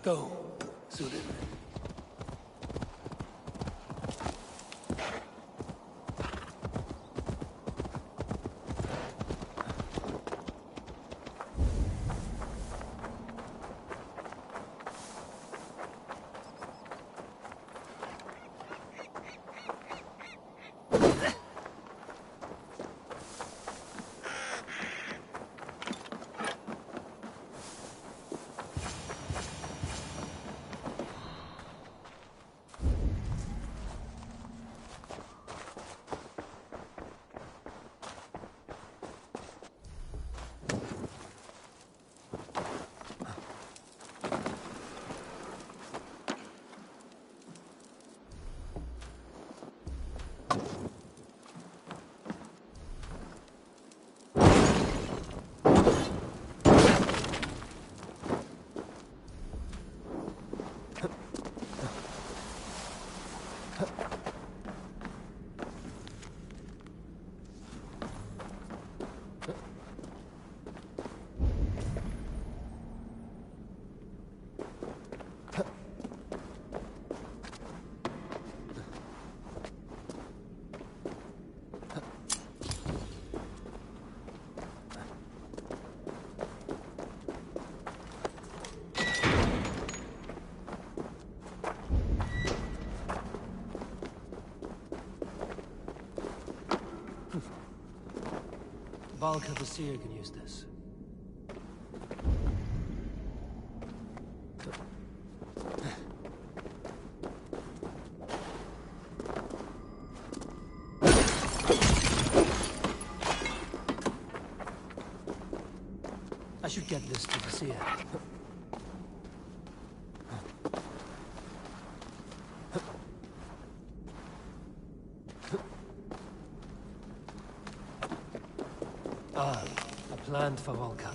Go, Suited. Valka the Seer can use this. I should get this to the Seer. Ah, a plant for Valka.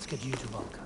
Let's get you to Valka.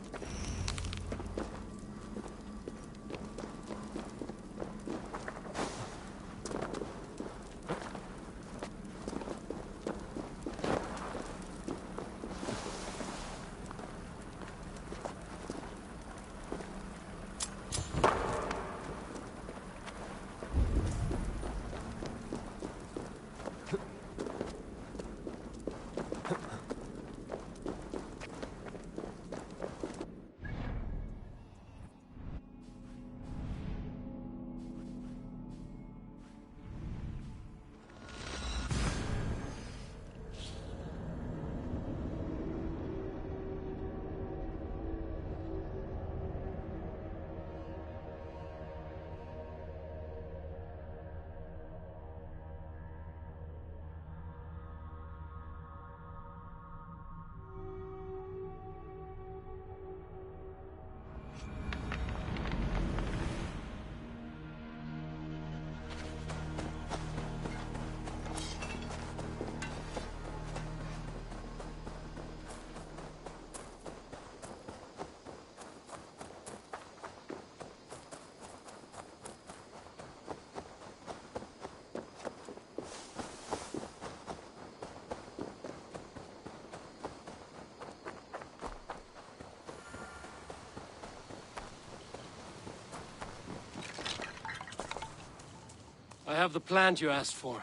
I have the plant you asked for.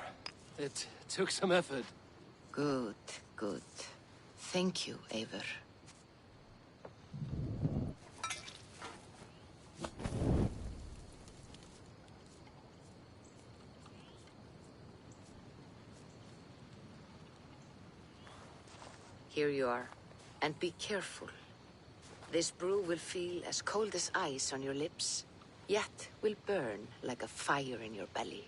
It took some effort. Good, good. Thank you, Eivor. Here you are. And be careful. This brew will feel as cold as ice on your lips, yet will burn like a fire in your belly.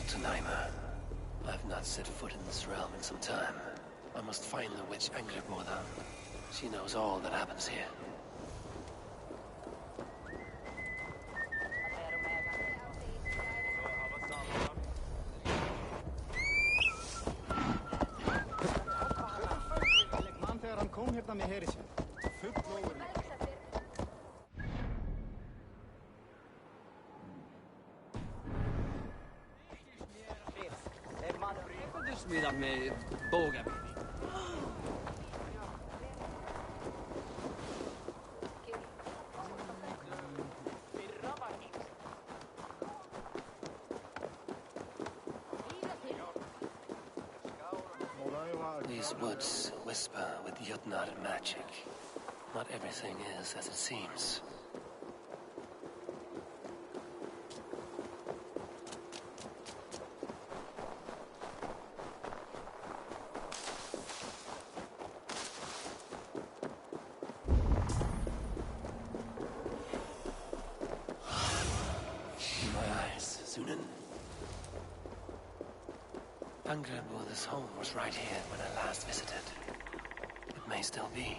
Jotunheimer. I've not set foot in this realm in some time. I must find the witch Angrboda. She knows all that happens here. Smidar med bågar. These woods whisper with Jotnar magic. Not everything is as it seems. Angrboda's home was right here when I last visited. It may still be.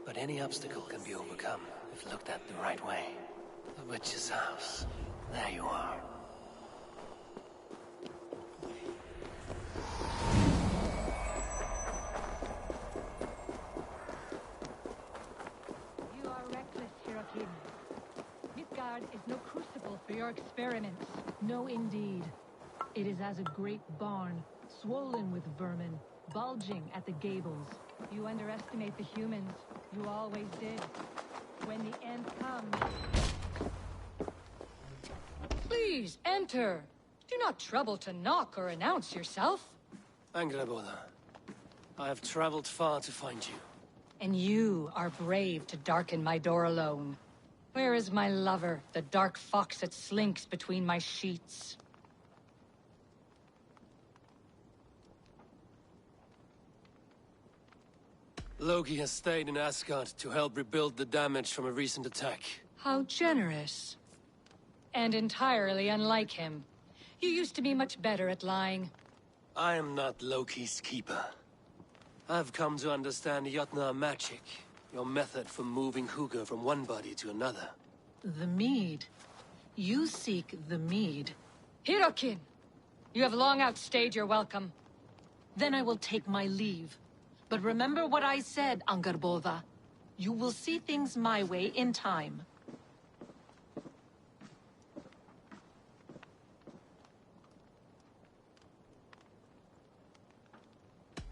But any obstacle can be overcome if looked at the right way. The witch's house. There you are. You are reckless, Hirokin. Midgard is no crucible for your experiments. No, indeed. It is as a great barn, swollen with vermin, bulging at the gables. You underestimate the humans. You always did. When the end comes... Please, enter! Do not trouble to knock or announce yourself. Angrboda, I have traveled far to find you. And you are brave to darken my door alone. Where is my lover, the dark fox that slinks between my sheets? Loki has stayed in Asgard to help rebuild the damage from a recent attack. How generous. And entirely unlike him. You used to be much better at lying. I am not Loki's keeper. I've come to understand Jotnar magic, your method for moving Hugr from one body to another. The mead. You seek the mead. Hirokin! You have long outstayed your welcome. Then I will take my leave. But remember what I said, Angrboda. You will see things my way in time.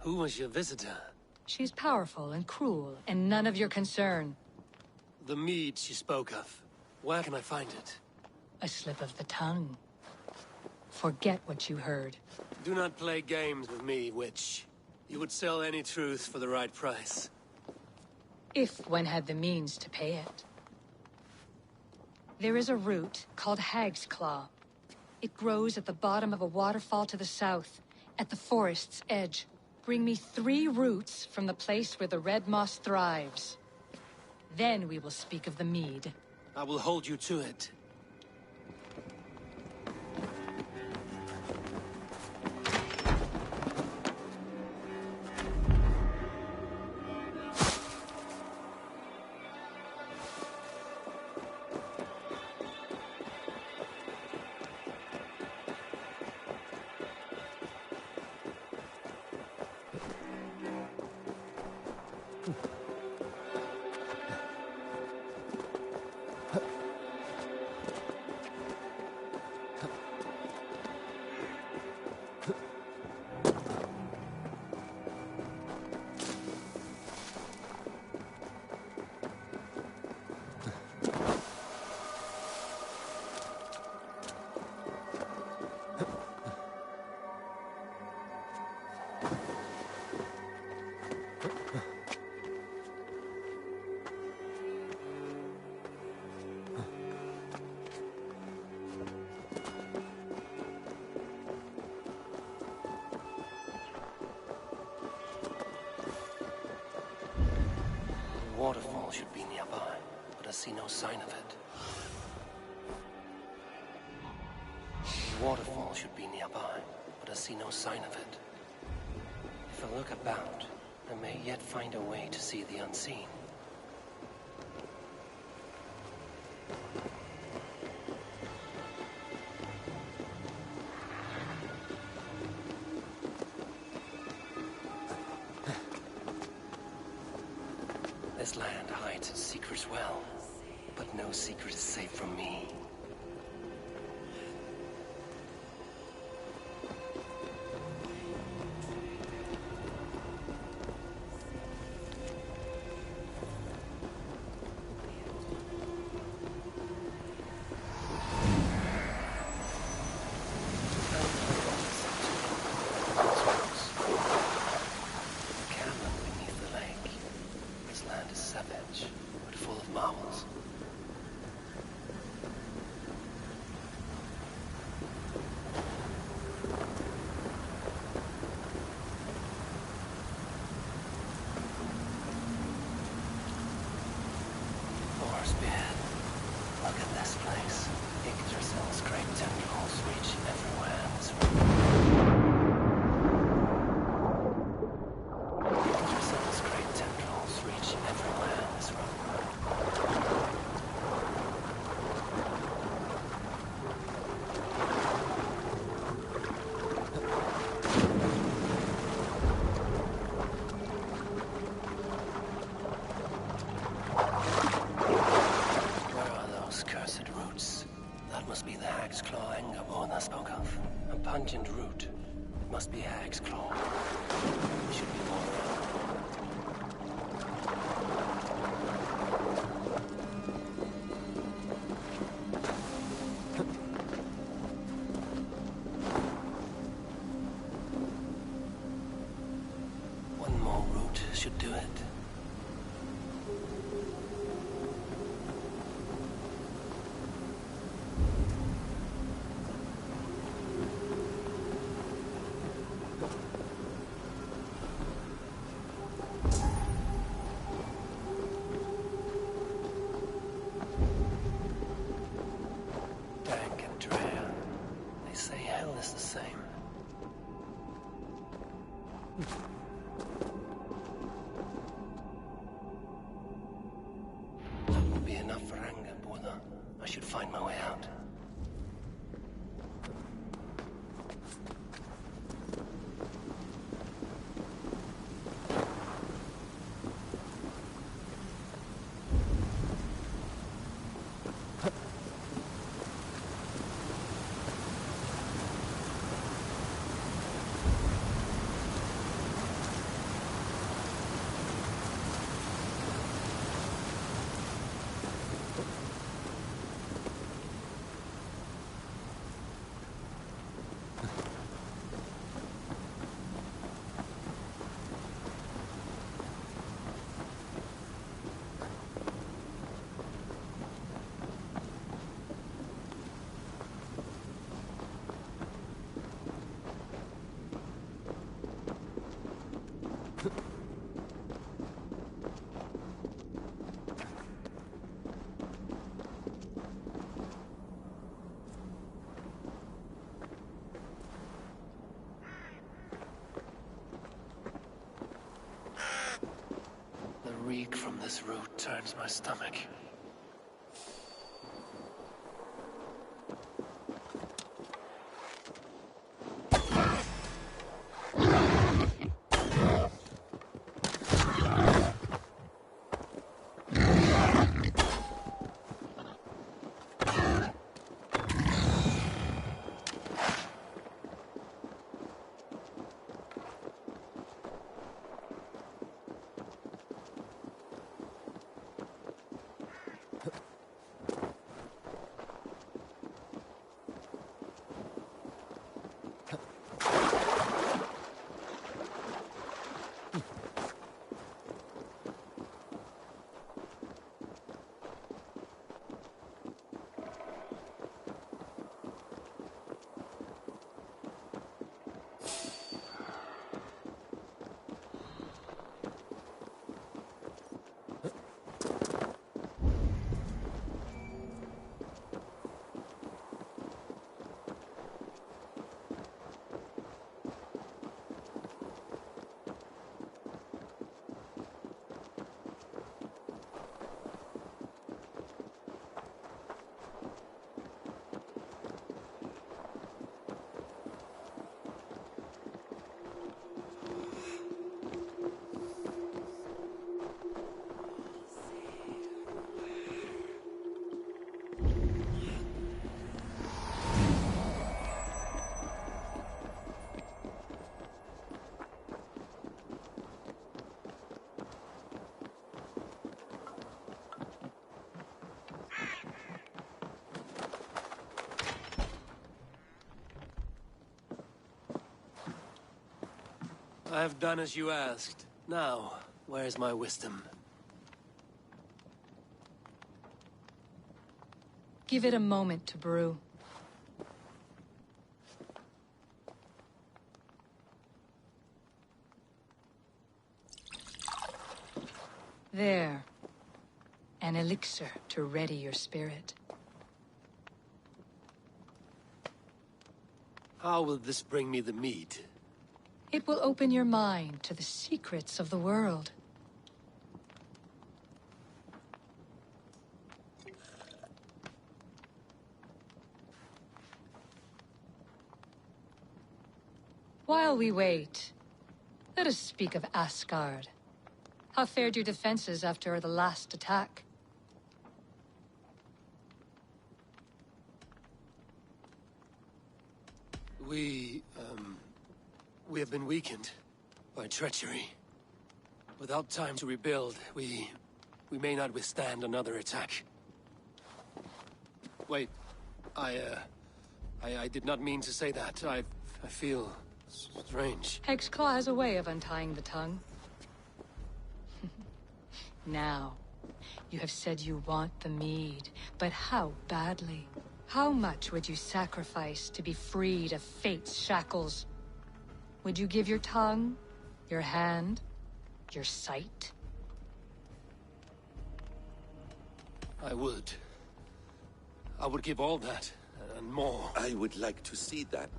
Who was your visitor? She's powerful and cruel, and none of your concern. The mead she spoke of. Where can I find it? A slip of the tongue. Forget what you heard. Do not play games with me, witch. You would sell any truth for the right price. If one had the means to pay it. There is a root called Hag's Claw. It grows at the bottom of a waterfall to the south, at the forest's edge. Bring me 3 roots from the place where the red moss thrives. Then we will speak of the mead. I will hold you to it. Waterfall should be nearby, but I see no sign of it. Waterfall should be nearby, but I see no sign of it. If I look about, I may yet find a way to see the unseen. This land hides its secrets well, but no secret is safe from me. Look at this place. Yggdrasil's great tendrils reach everywhere in this room. Yggdrasil's great tendrils reach everywhere in this room. Pungent root. It must be Hag's Claw. There should be more around. One more root should do it. The same. That will be enough for anger, Borda. I should find my way out. reek from this root turns my stomach. I have done as you asked. Now, where's my wisdom? Give it a moment to brew. There. An elixir to ready your spirit. How will this bring me the mead? It will open your mind to the secrets of the world. While we wait, let us speak of Asgard. How fared your defenses after the last attack? We have been weakened by treachery. Without time to rebuild, we may not withstand another attack. Wait, I did not mean to say that. I feel strange. Hexclaw has a way of untying the tongue. Now, you have said you want the mead, but how badly? How much would you sacrifice to be freed of fate's shackles? Would you give your tongue, your hand, your sight? I would. I would give all that, and more. I would like to see that.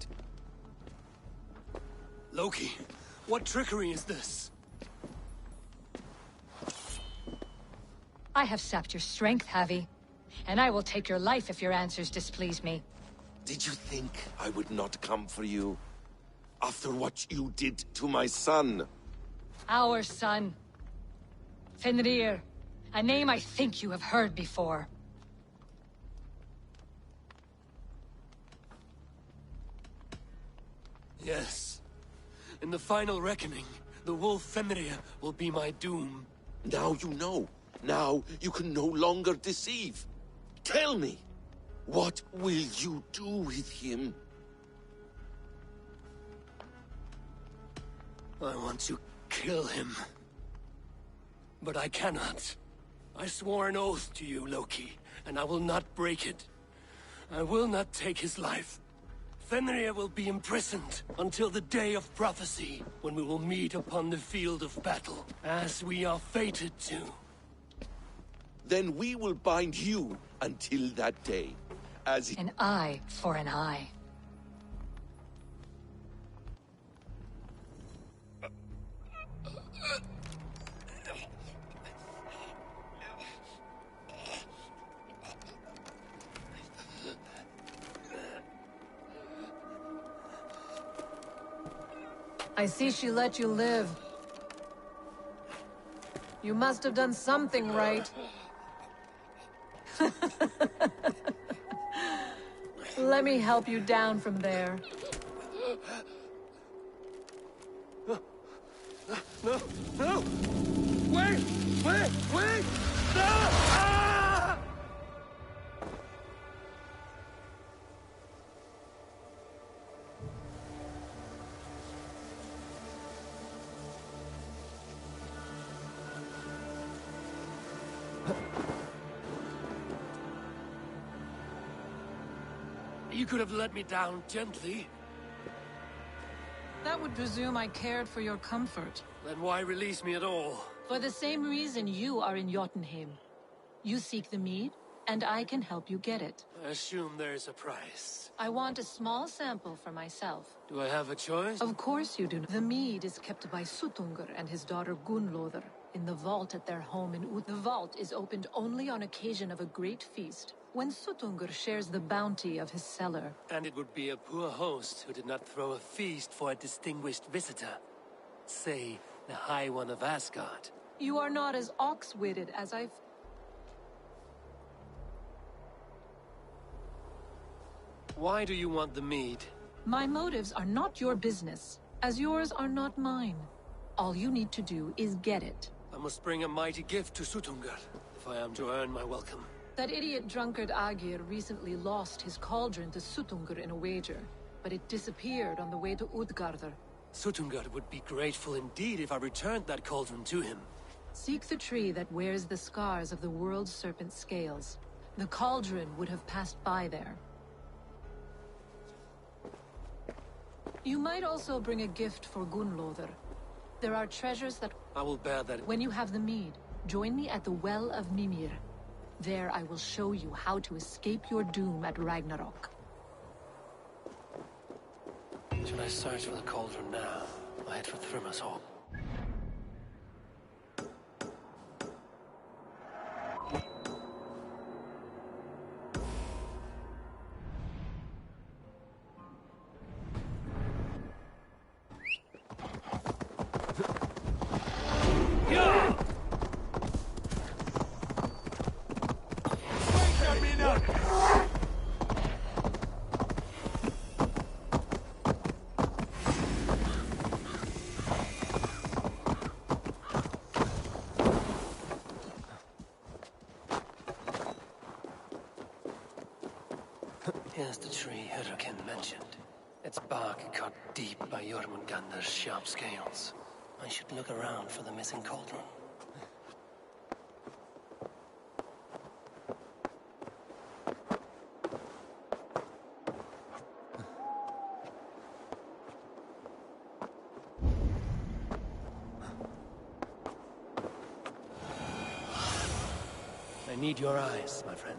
Loki, what trickery is this? I have sapped your strength, Havi. And I will take your life if your answers displease me. Did you think I would not come for you? After what you did to my son? Our son. Fenrir. A name I think you have heard before. Yes. In the final reckoning, the wolf Fenrir will be my doom. Now you know. Now you can no longer deceive. Tell me, what will you do with him? I want to kill him. But I cannot. I swore an oath to you, Loki, and I will not break it. I will not take his life. Fenrir will be imprisoned until the day of prophecy, when we will meet upon the field of battle, as we are fated to. Then we will bind you until that day, as An eye for an eye. I see she let you live. You must have done something right. Let me help you down from there. No! No! Wait! Wait! Wait! No! Ah! You could have let me down gently. That would presume I cared for your comfort. Then why release me at all? For the same reason you are in Jotunheim. You seek the mead, and I can help you get it. I assume there's a price. I want a small sample for myself. Do I have a choice? Of course you do. The mead is kept by Suttungr and his daughter Gunnlóðr in the vault at their home in Ut. The vault is opened only on occasion of a great feast, when Suttungr shares the bounty of his cellar. And it would be a poor host who did not throw a feast for a distinguished visitor. Say, the High One of Asgard. You are not as ox-witted as I've... Why do you want the mead? My motives are not your business, as yours are not mine. All you need to do is get it. I must bring a mighty gift to Suttungr, if I am to earn my welcome. That idiot drunkard Agir recently lost his cauldron to Suttungr in a wager, but it disappeared on the way to Utgardr. Suttungr would be grateful indeed if I returned that cauldron to him. Seek the tree that wears the scars of the world's serpent scales. The cauldron would have passed by there. You might also bring a gift for Gunnlóðr. There are treasures that... I will bear that. When you have the mead, join me at the Well of Mimir. There I will show you how to escape your doom at Ragnarok. Should I search for the cauldron now? I head for Thrimmer's. Here's the tree Hyrrokin mentioned. Its bark cut deep by Jormungandr's sharp scales. I should look around for the missing cauldron. I need your eyes, my friend.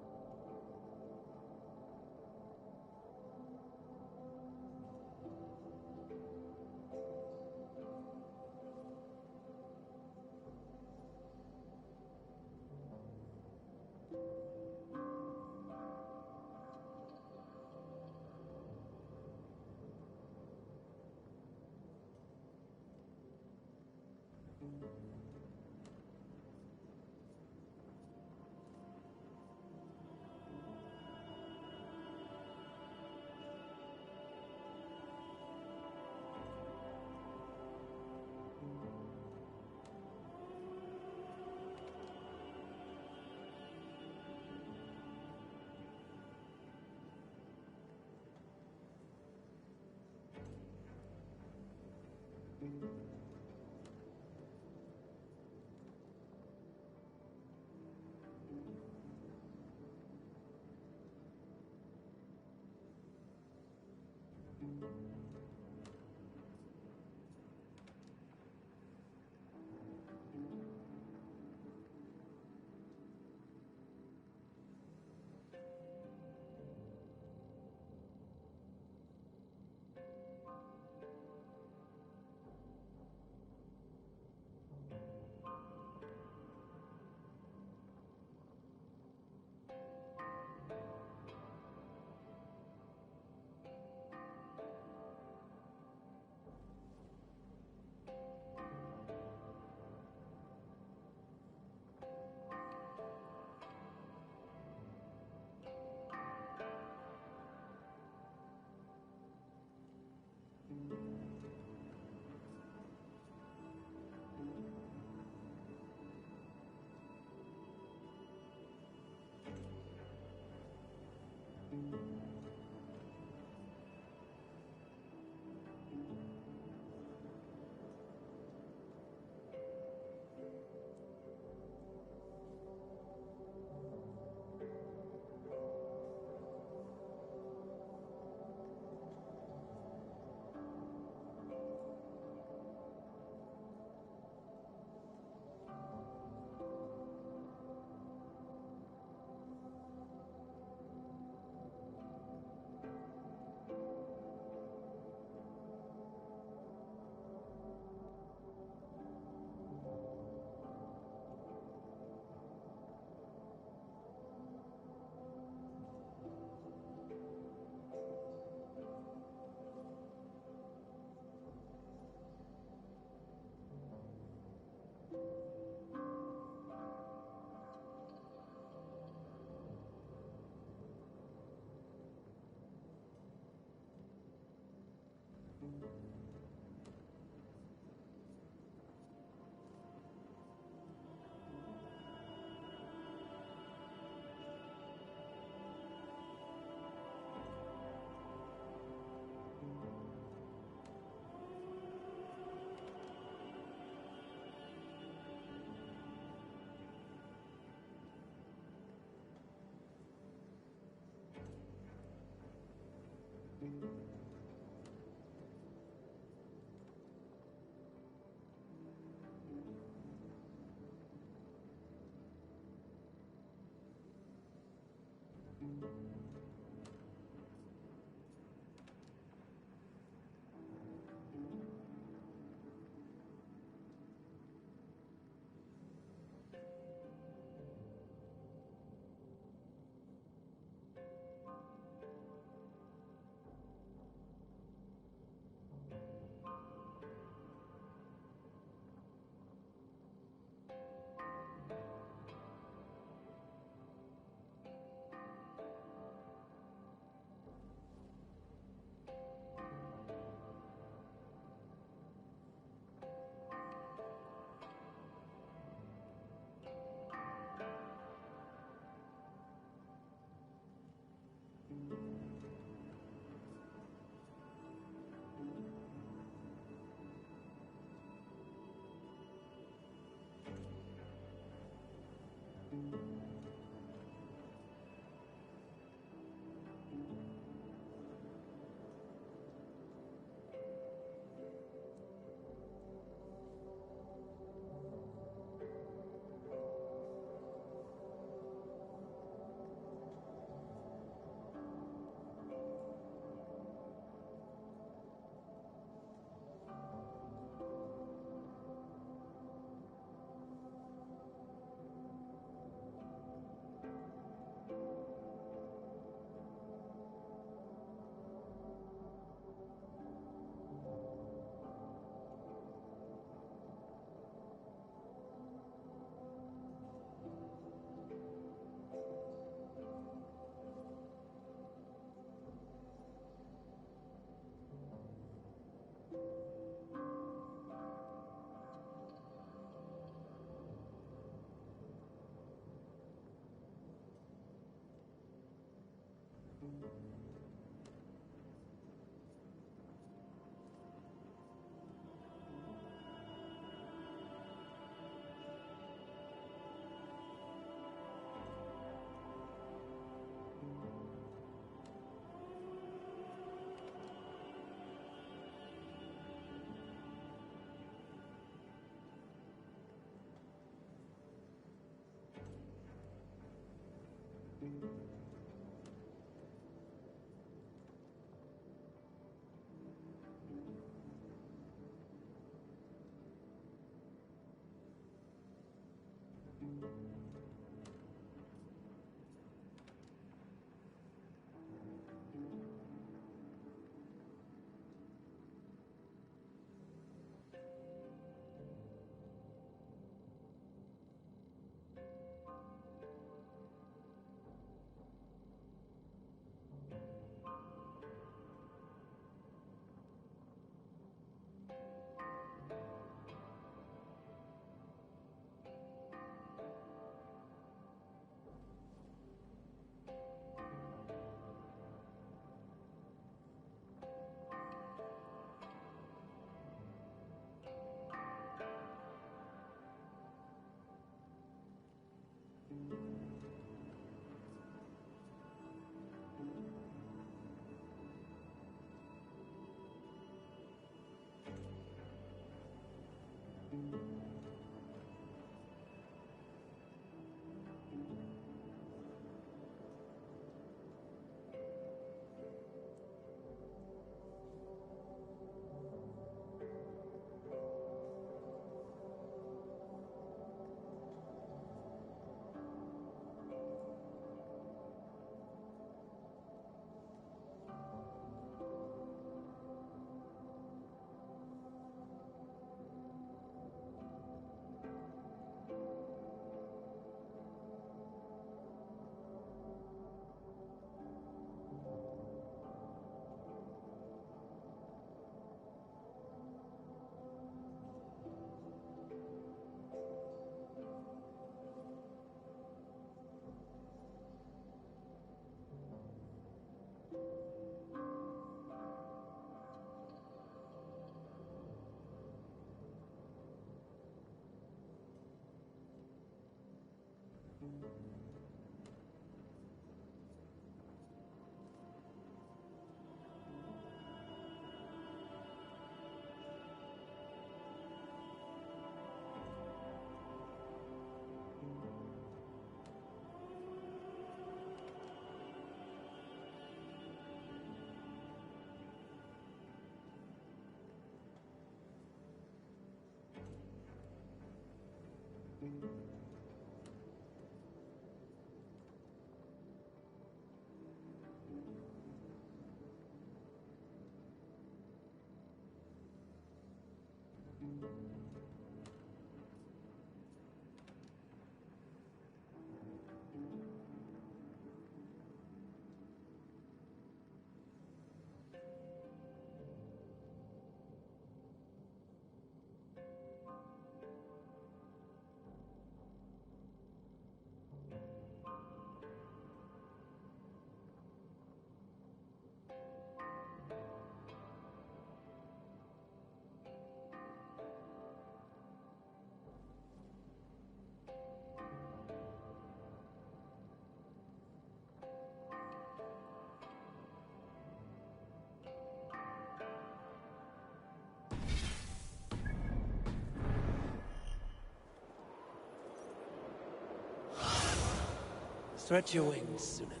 Stretch your wings, Sunan.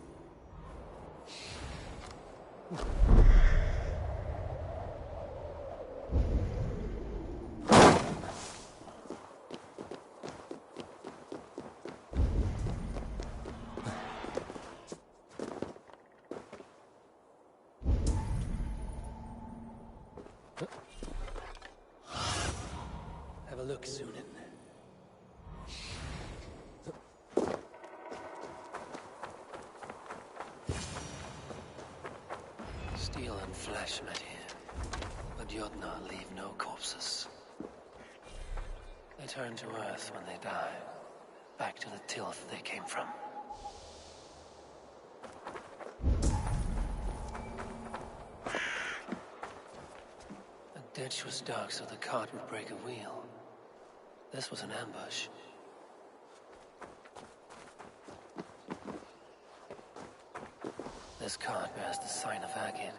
Have a look, Sunan. Steel and flesh met here, but Jotnar leave no corpses. They turn to earth when they die, back to the tilth they came from. The ditch was dark so the cart would break a wheel. This was an ambush. This cart bears the sign of Agid.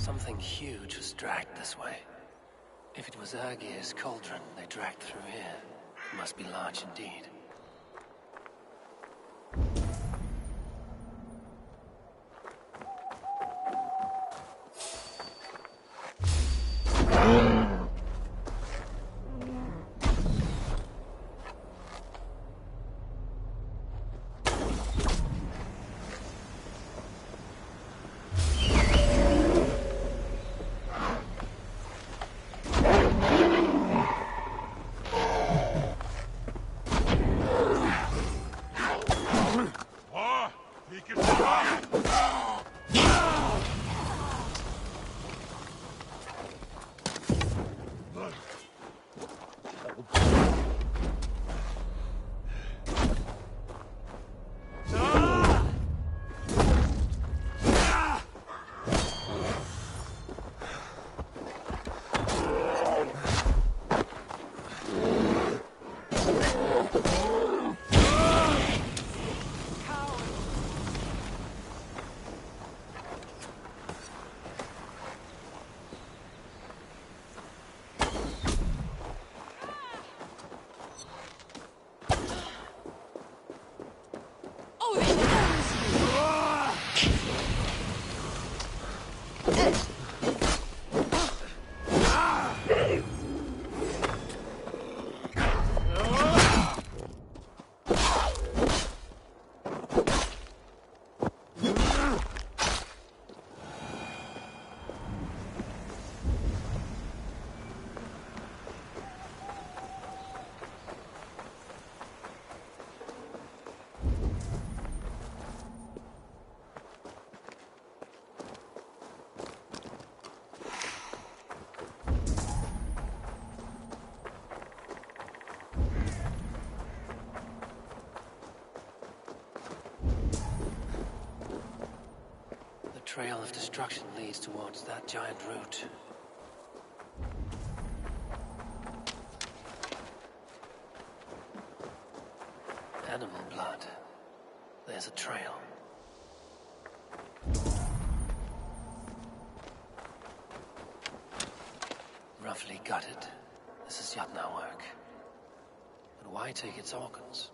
Something huge was dragged this way. If it was Aegir's cauldron they dragged through here, it must be large indeed. The trail of destruction leads towards that giant root. Animal blood. There's a trail. Roughly gutted. This is Jotnar work. But why take its organs?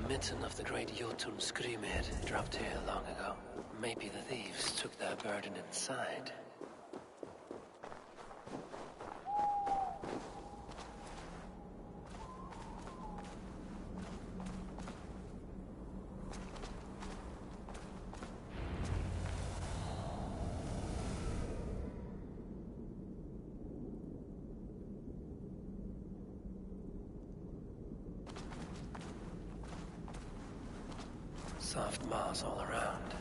Mitten of the great Jotun Skrimir dropped here long ago. Maybe the thieves took their burden inside. Soft moss all around.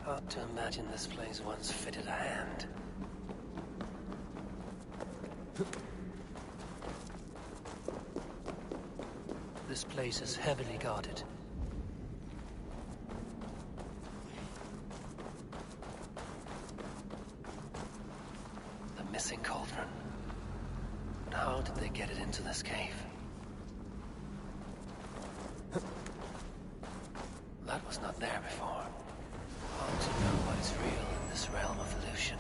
Hard to imagine this place once fitted a hand. This place is heavily guarded. The missing cauldron. But how did they get it into this cave? That was not there before. Hard to know what is real in this realm of illusion.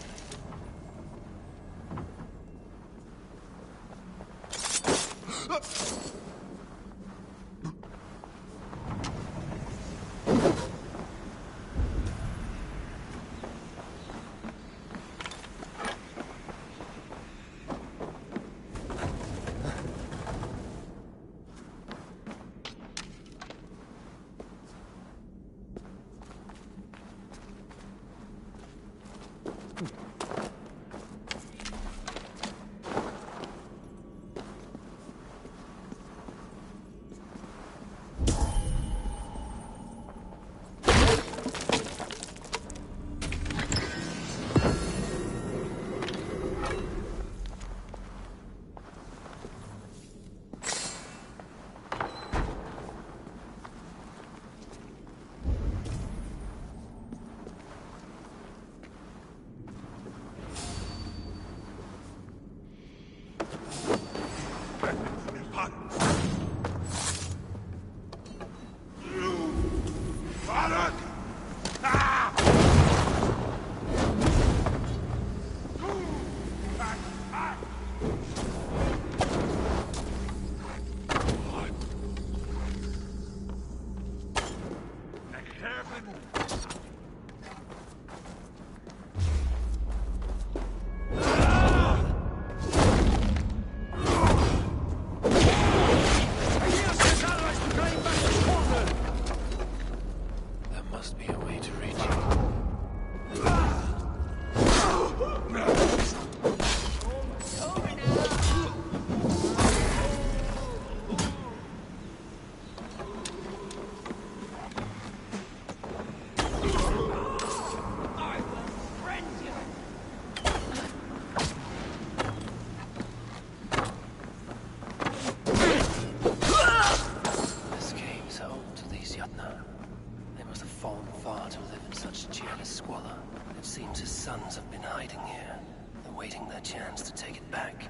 Chance to take it back.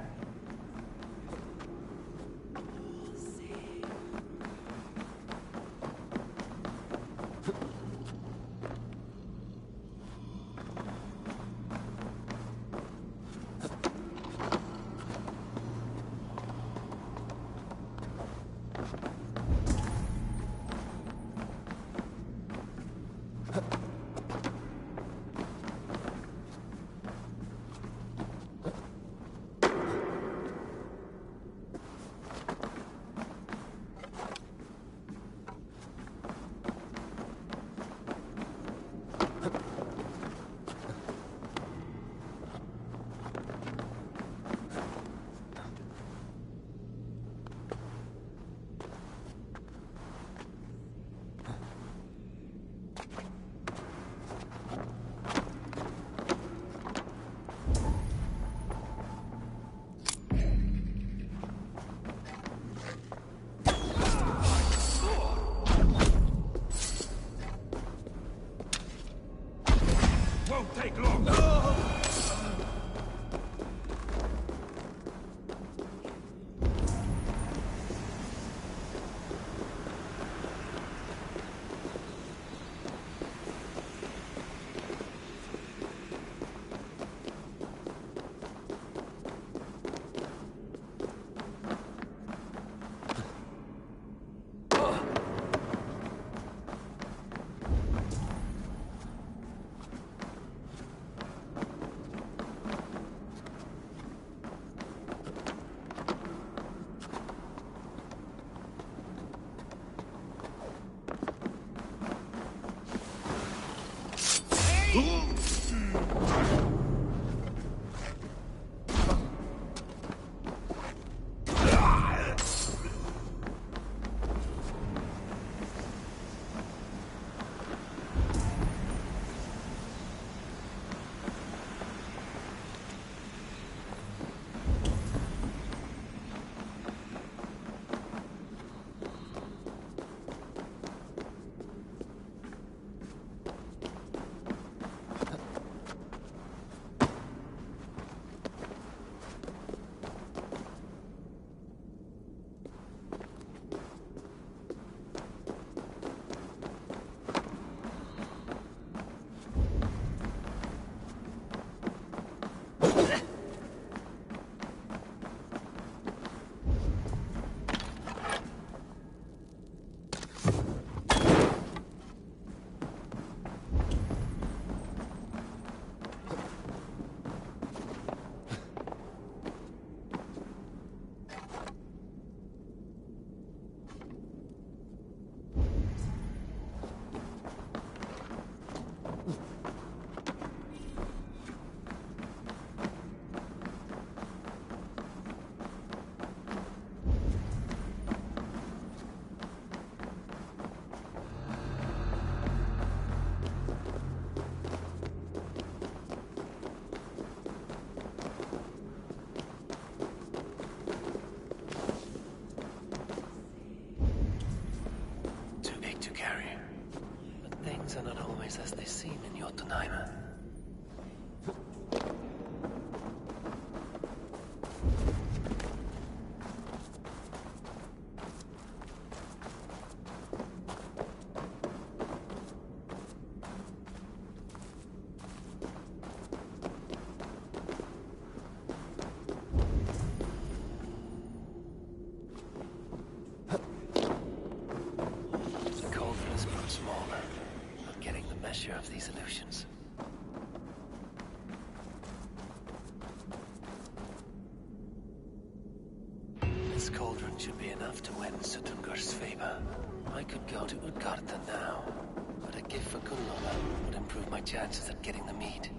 Won't take long. Jotunheim. Of these illusions. This cauldron should be enough to win Suttungur's favor. I could go to Utgarda now, but a gift for Gunnloda would improve my chances at getting the mead.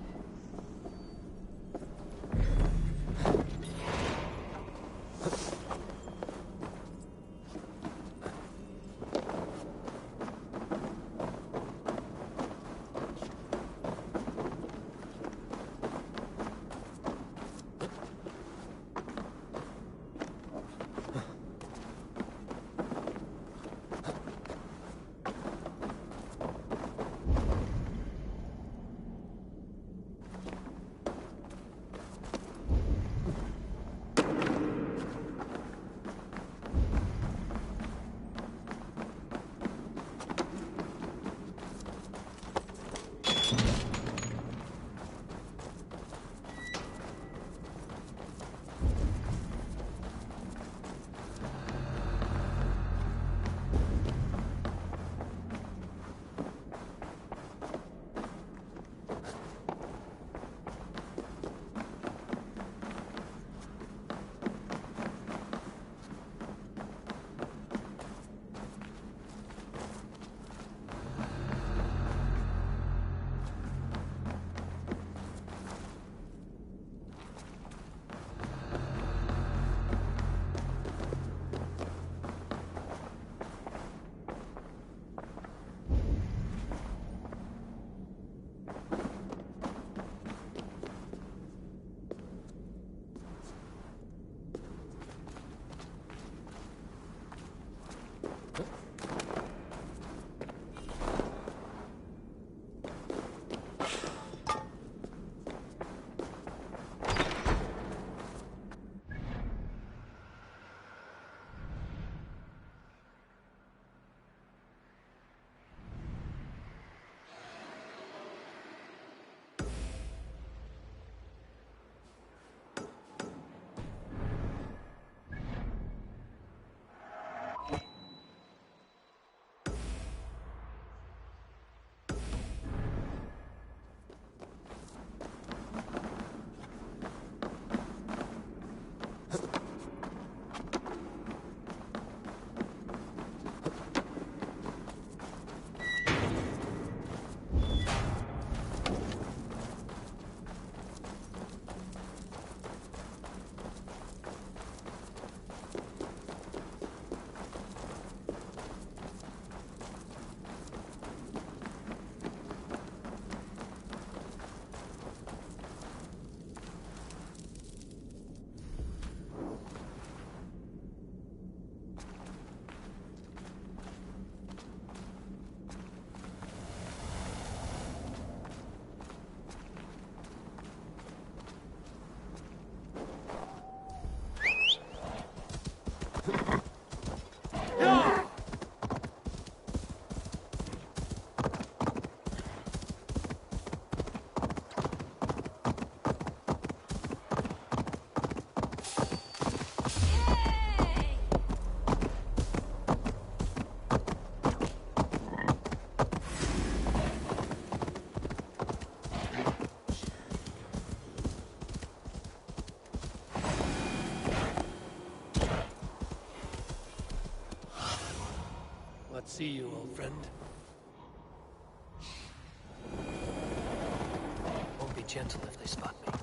See you, old friend. Won't be gentle if they spot me.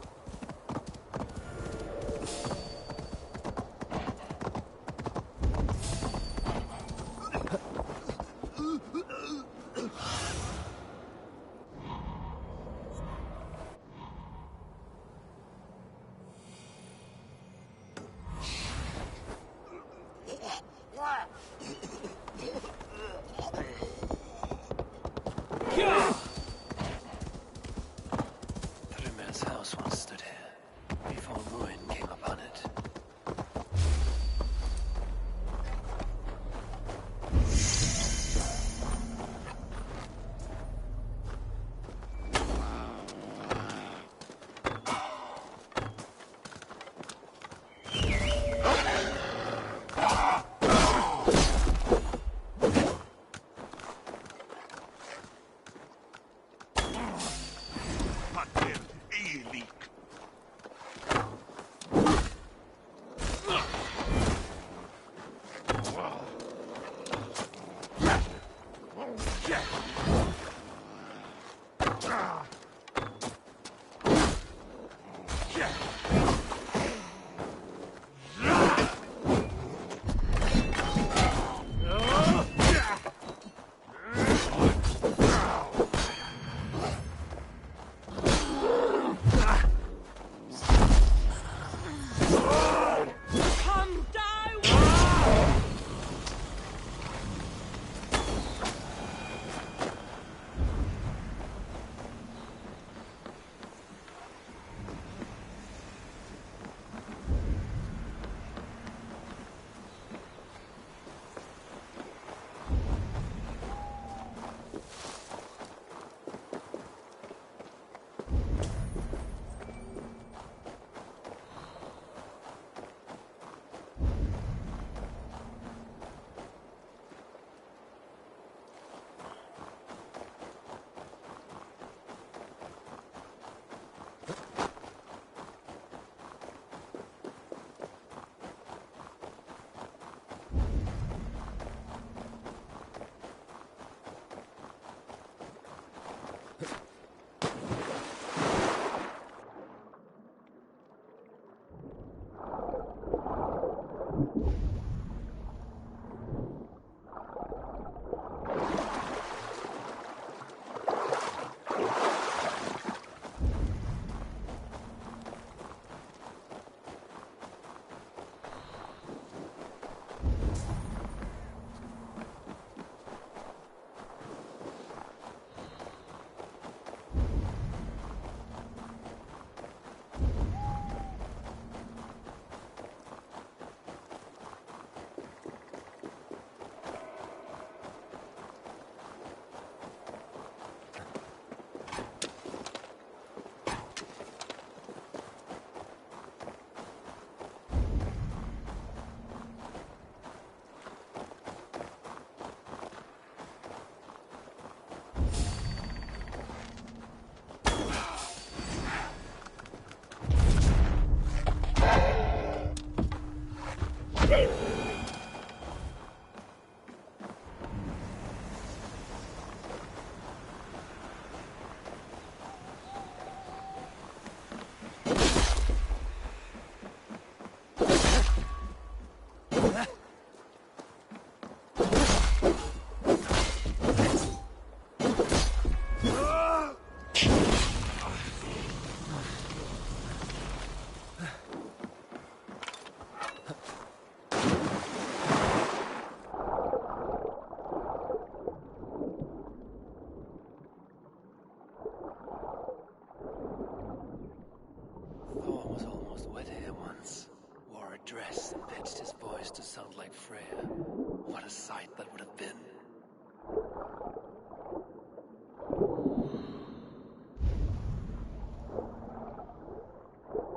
a sight that would have been.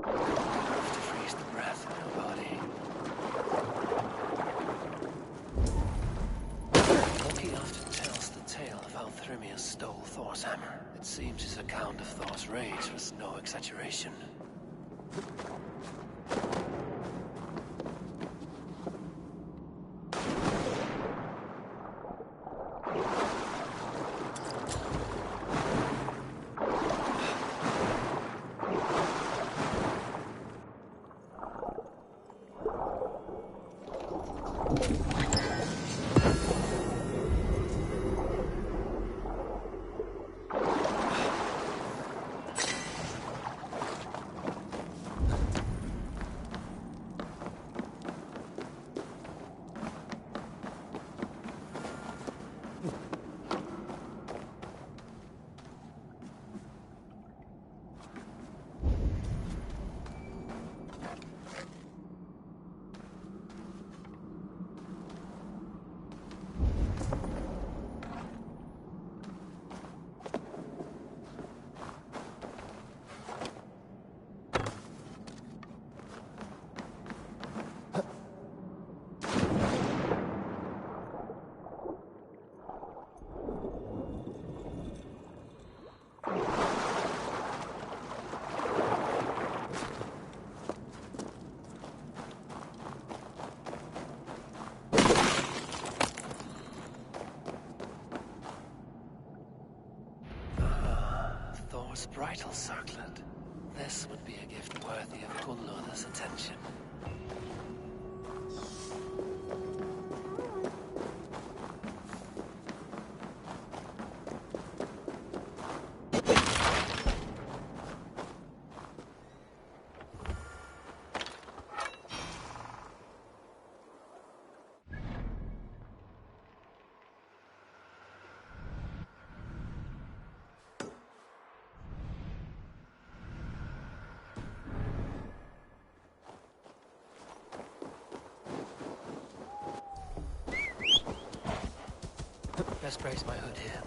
Enough to freeze the breath in your body. Loki often tells the tale of how Thrymia stole Thor's hammer. It seems his account of Thor's rage was no exaggeration. Thor's bridal circlet. This would be a gift worthy of Gunnlod's attention. Best brace my hood here.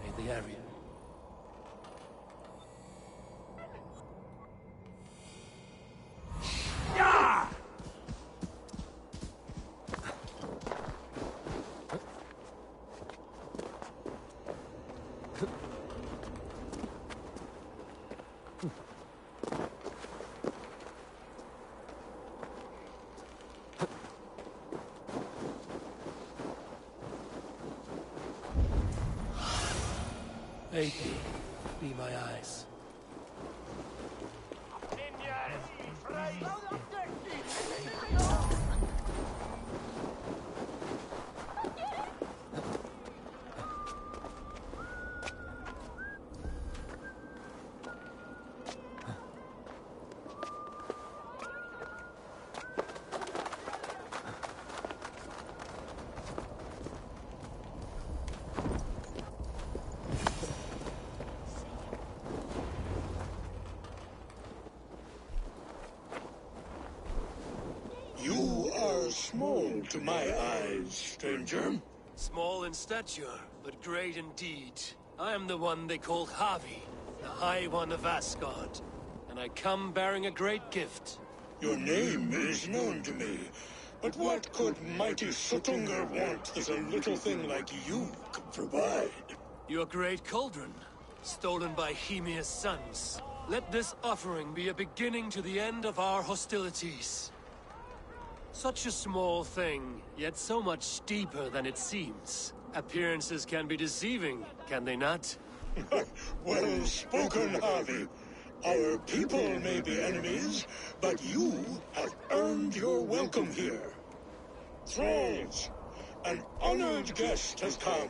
In the area. Aid me. Be my eyes. You are small to my eyes, stranger. Small in stature, but great in deed. I am the one they call Havi, the High One of Asgard. And I come bearing a great gift. Your name is known to me, but what could mighty Suttungr want that a little thing like you could provide? Your great cauldron, stolen by Hymir's sons. Let this offering be a beginning to the end of our hostilities. Such a small thing, yet so much deeper than it seems. Appearances can be deceiving, can they not? Well spoken, Harvey. Our people may be enemies, but you have earned your welcome here. Thralls, an honored guest has come.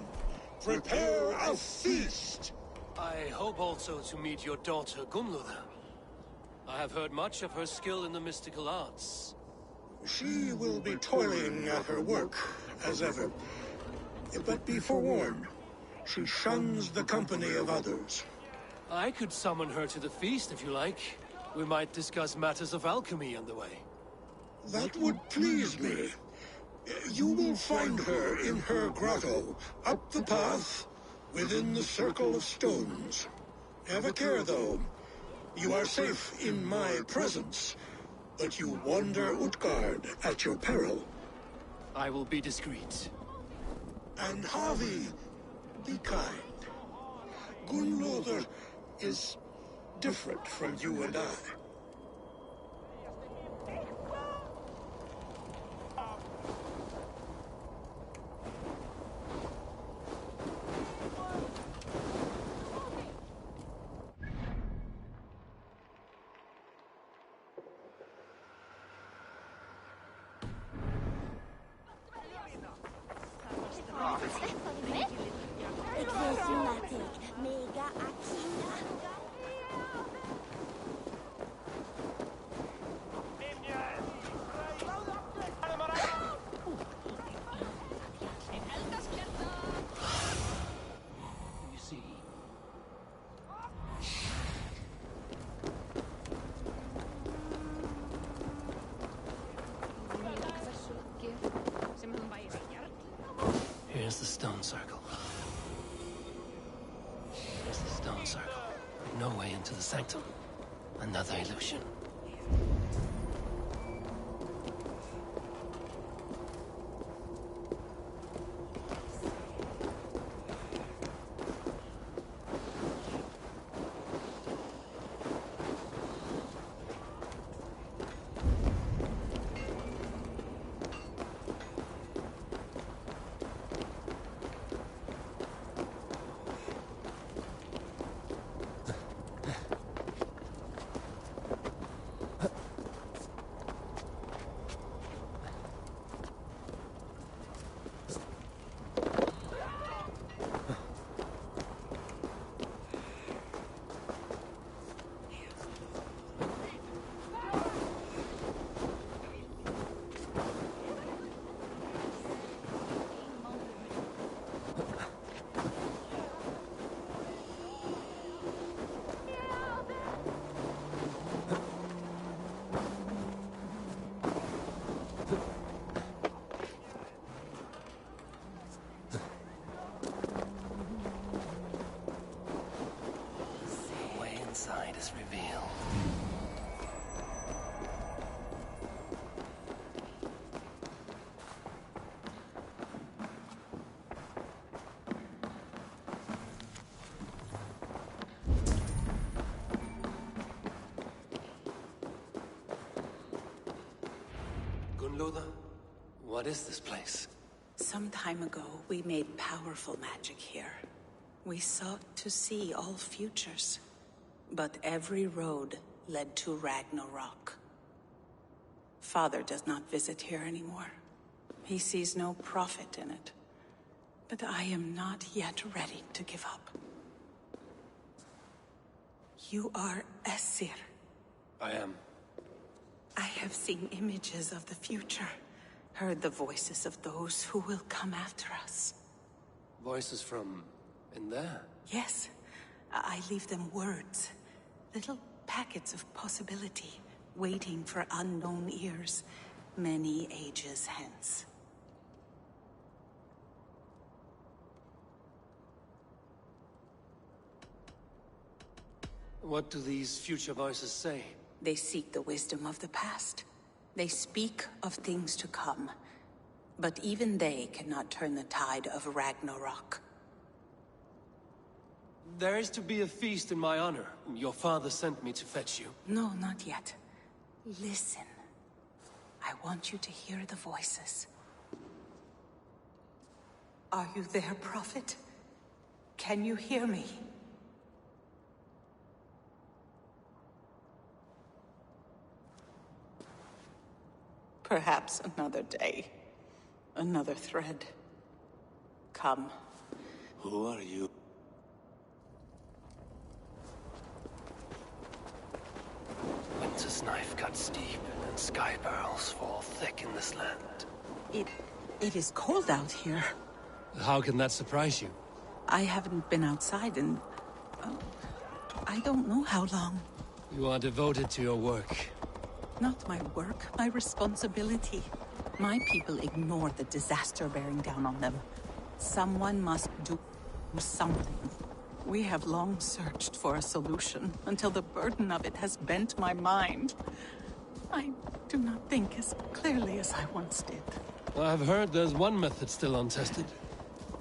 Prepare a feast. I hope also to meet your daughter Gunnlod. I have heard much of her skill in the mystical arts. She will be toiling at her work, as ever. But be forewarned, she shuns the company of others. I could summon her to the feast if you like. We might discuss matters of alchemy on the way. That would please me. You will find her in her grotto, up the path, within the circle of stones. Have a care, though. You are safe in my presence, but you wander Utgard at your peril. I will be discreet. And Havi, be kind. Gunlothar is different from you and I. Here's the stone circle. Here's the stone circle. No way into the sanctum. Another illusion. Inside is revealed. Gunlothar, what is this place? Some time ago, we made powerful magic here. We sought to see all futures. But every road led to Ragnarok. Father does not visit here anymore. He sees no profit in it. But I am not yet ready to give up. You are Esir. I am. I have seen images of the future, heard the voices of those who will come after us. Voices from in there? Yes, I leave them words. Little packets of possibility, waiting for unknown ears, many ages hence. What do these future voices say? They seek the wisdom of the past. They speak of things to come. But even they cannot turn the tide of Ragnarok. There is to be a feast in my honor. Your father sent me to fetch you. No, not yet. Listen. I want you to hear the voices. Are you there, Prophet? Can you hear me? Perhaps another day. Another thread. Come. Who are you? Winter's knife cuts deep. and sky pearls fall thick in this land. It is cold out here. How can that surprise you? I haven't been outside in... I don't know how long. You are devoted to your work. Not my work, my responsibility. My people ignore the disaster bearing down on them. Someone must do something. We have long searched for a solution, until the burden of it has bent my mind. I do not think as clearly as I once did. I've heard there's one method still untested.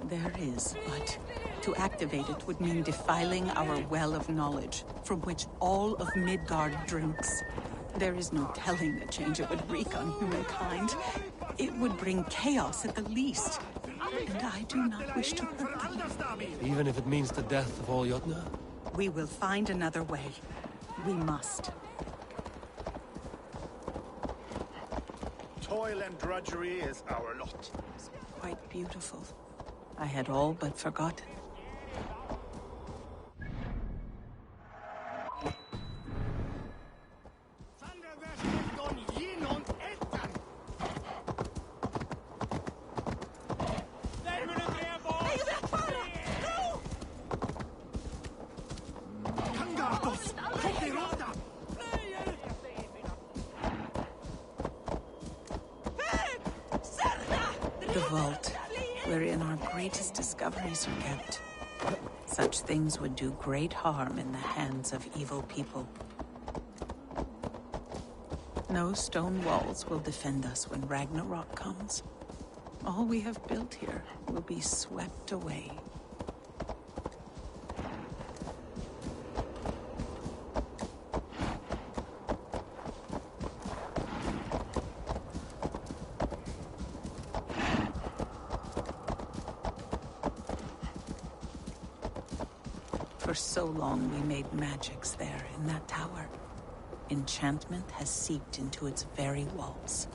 There is, but to activate it would mean defiling our well of knowledge, from which all of Midgard drinks. There is no telling the change it would wreak on humankind. It would bring chaos at the least. And I do not wish to hurt them. Even if it means the death of all Jotnar? We will find another way. We must. Toil and drudgery is our lot. It's quite beautiful. I had all but forgotten. The vault, wherein our greatest discoveries are kept. Such things would do great harm in the hands of evil people. No stone walls will defend us when Ragnarok comes. All we have built here will be swept away. For so long we made magics there in that tower. Enchantment has seeped into its very walls.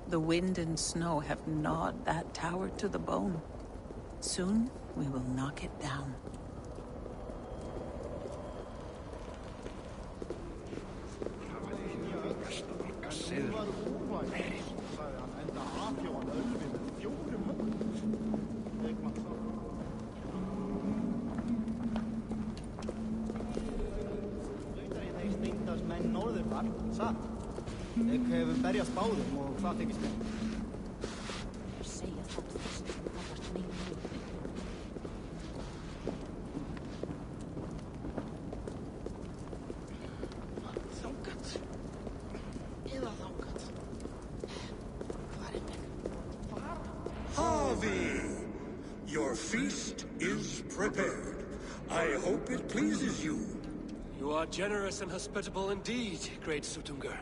The wind and snow have gnawed that tower to the bone. Soon we will knock it down. Harvey, your feast is prepared. I hope it pleases you. You are generous and hospitable indeed, great Suttungr.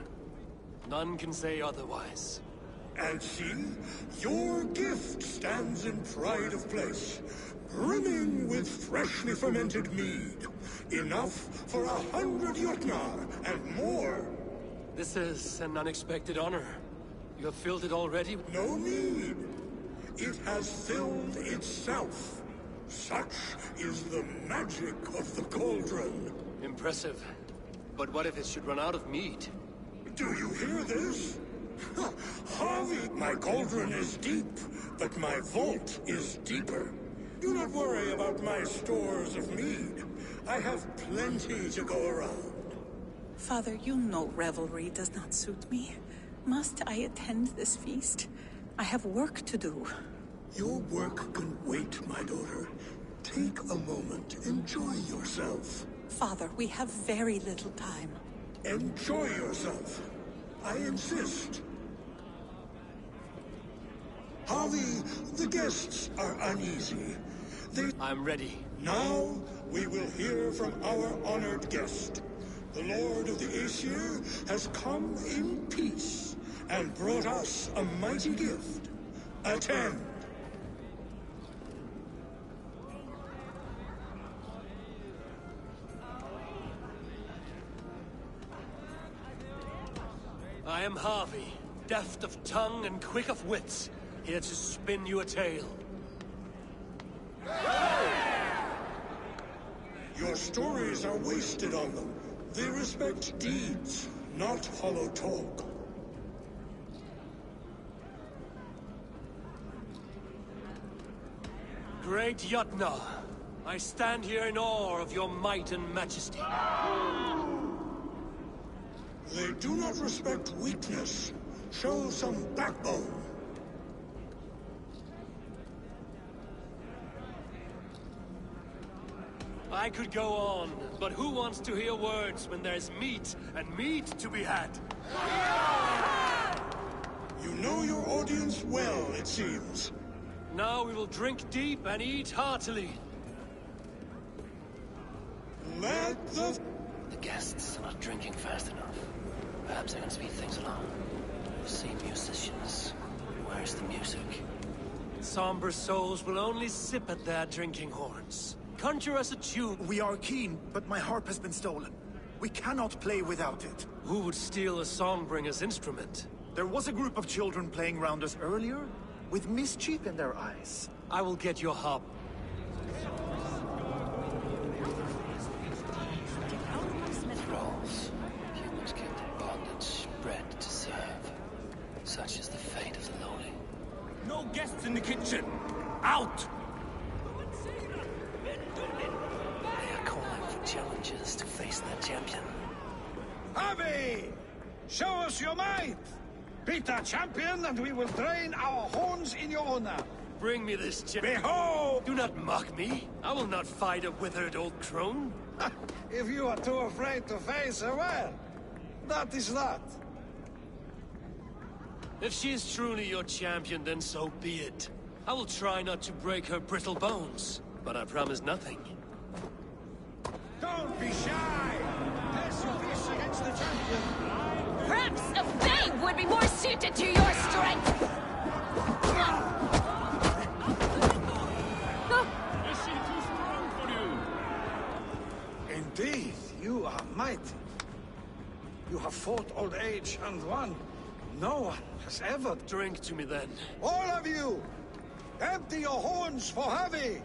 None can say otherwise. And see, your gift stands in pride of place, brimming with freshly fermented mead. Enough for 100 Jotnar and more. This is an unexpected honor. You have filled it already? No need. It has filled itself. Such is the magic of the cauldron. Impressive. But what if it should run out of mead? Do you hear this? Harvey, my cauldron is deep, but my vault is deeper. Do not worry about my stores of mead. I have plenty to go around. Father, you know revelry does not suit me. Must I attend this feast? I have work to do. Your work can wait, my daughter. Take a moment. Enjoy yourself. Father, we have very little time. Enjoy yourself. I insist. Harvey, the guests are uneasy. I'm ready. Now, we will hear from our honored guest. The Lord of the Aesir has come in peace and brought us a mighty gift. Attend. I am Harvey, deft of tongue and quick of wits, here to spin you a tale. Your stories are wasted on them. They respect deeds, not hollow talk. Great Yutna, I stand here in awe of your might and majesty. They do not respect weakness. Show some backbone. I could go on, but who wants to hear words when there's meat, and meat to be had? You know your audience well, it seems. Now we will drink deep and eat heartily. Let the guests are not drinking fast enough. Perhaps I can speed things along. See musicians. Where's the music? Somber souls will only sip at their drinking horns. Conjure us a tune. We are keen, but my harp has been stolen. We cannot play without it. Who would steal a songbringer's instrument? There was a group of children playing round us earlier, with mischief in their eyes. I will get your harp. Thralls. Humans kept in bondage, bred to serve. Such is the fate of the lowly. No guests in the kitchen! Out! They are calling for challengers to face their champion. Harvey! Show us your might! Beat our champion and we will drain our horns in your honor. Bring me this Behold! Do not mock me. I will not fight a withered old crone. If you are too afraid to face her, well, that is that. If she is truly your champion, then so be it. I will try not to break her brittle bones, but I promise nothing. Don't be shy! Press your fist against the champion! Perhaps a babe would be more suited to your strength! Is she too strong for you? Indeed, you are mighty. You have fought old age and won. No one has ever... Drink to me then. All of you! Empty your horns for Harvey!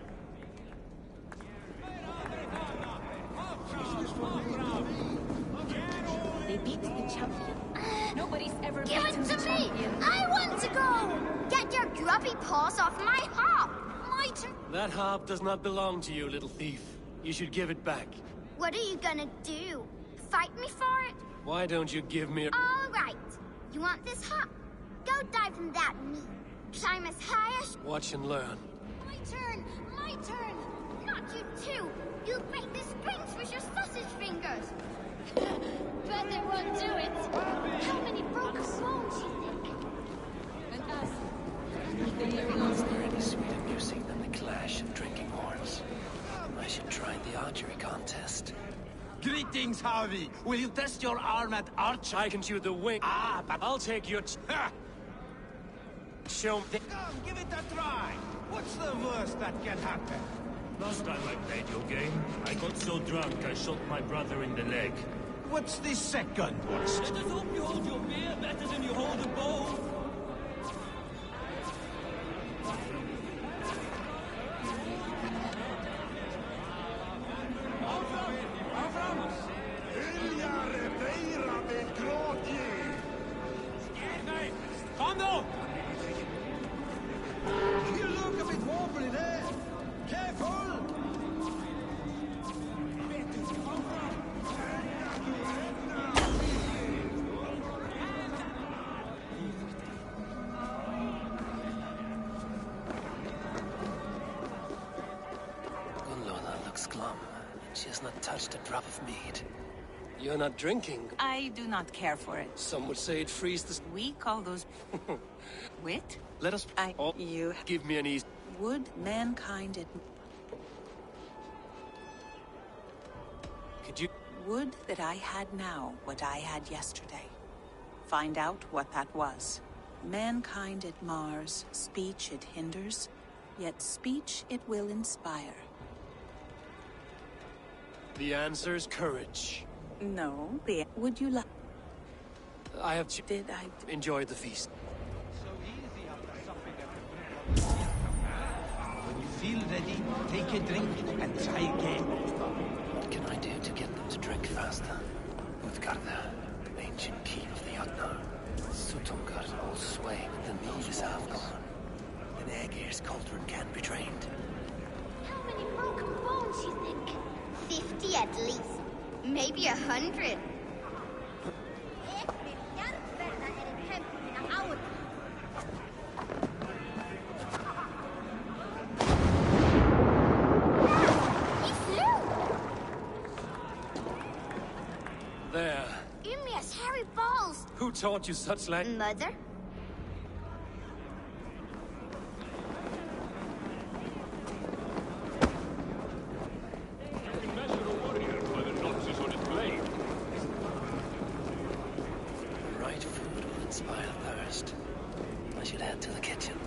They beat the champion. Nobody's ever Give beaten it to the me! champion. I want to go! Get your grubby paws off my harp! My turn. That harp does not belong to you, little thief. You should give it back. What are you gonna do? Fight me for it? Why don't you give me a... All right. You want this harp? Go dive in that meat. Climb as high as... Watch and learn. My turn! My turn! Not you too! You'll break the springs with your sausage fingers! Bet they won't do it! How many broken bones, you think? And us. Is there any sweeter music than the clash of drinking horns? I should try the archery contest. Greetings, Harvey. Will you test your arm at archery? I can shoot the wing. Ah, but I'll take your... Show me... Come, give it a try! What's the worst that can happen? Last time I played your game, I got so drunk I shot my brother in the leg. What's the second worst? Let us hope you hold your beer better than you hold a bow. Kom då! You look a bit wobbly there. Careful! Gunlola looks glum. She has not touched a drop of mead. You're not drinking. I do not care for it. Some would say it frees the... We call those... wit? Let us... You... Give me an easy... Would mankind... Could you... Would that I had now what I had yesterday. Find out what that was. Mankind it mars, speech it hinders, yet speech it will inspire. The answer's courage. No, the... Would you like... I have... Did I... Enjoyed the feast. When you feel ready, take a drink and try again. What can I do to get them to drink faster? this cauldron can be drained. How many broken bones, you think? 50 at least. Maybe 100. There. Ymlia's hairy balls. Who taught you such language? Mother? Right food will inspire thirst. I should head to the kitchen.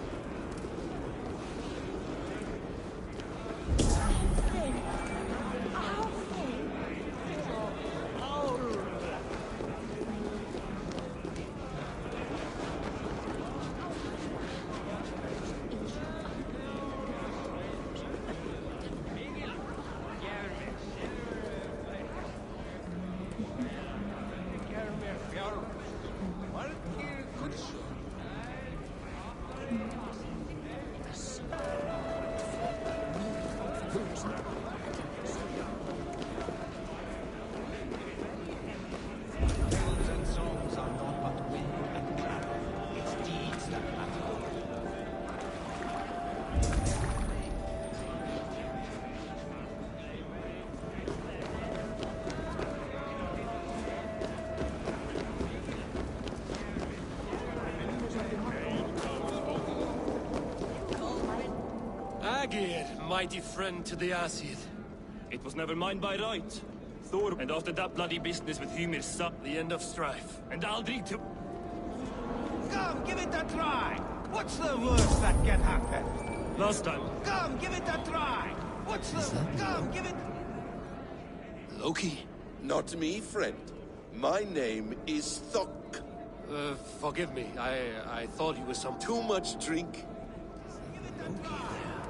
Asgard, mighty friend to the Aesir. It was never mine by right. Thor, and after that bloody business with Hymir's son. The end of strife. And Aldrich to... Come, give it a try! What's the worst that can happen? Last time. Come, give it a try! What's the... Come, give it... Loki? Not me, friend. My name is Thok. Forgive me. I thought you were some... Too much drink.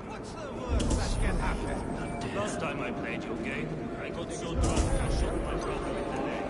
What's the worst that can happen? Last time I played your game, I got so drunk I shot my brother in the leg.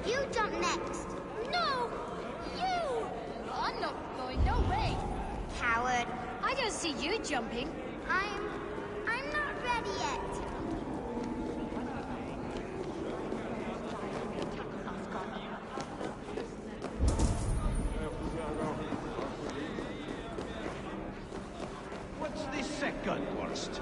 You jump next. No! You! I'm not going, no way. Coward. I don't see you jumping. I'm not ready yet. What's the second worst?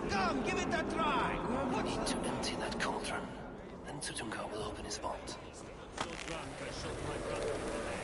Come, give it a try! We need to empty that cauldron. Then Sutunga will open his vault. So drunk I shot my brother in the leg.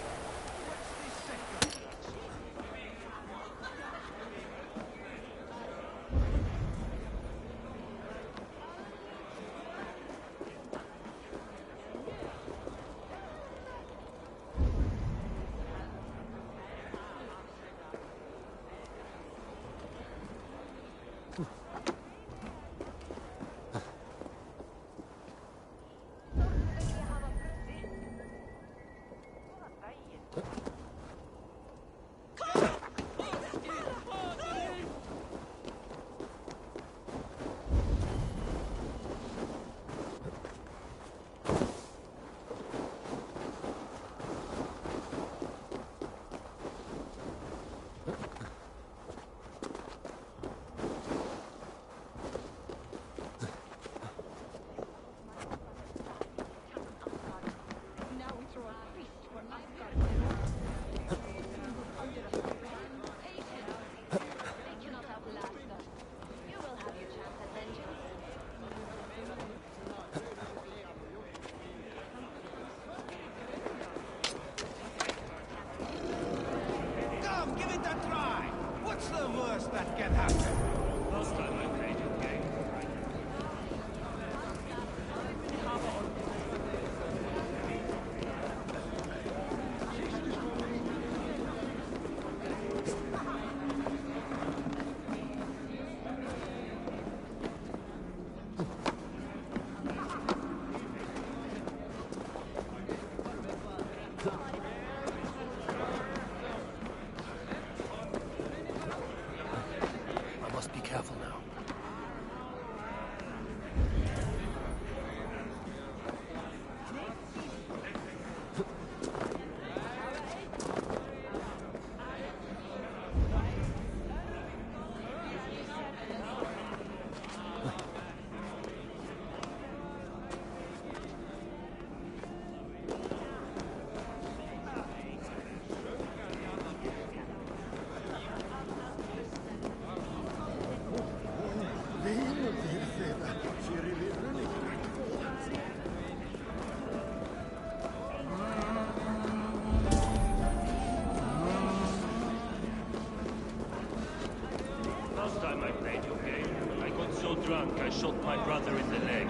drunk I shot my brother in the leg.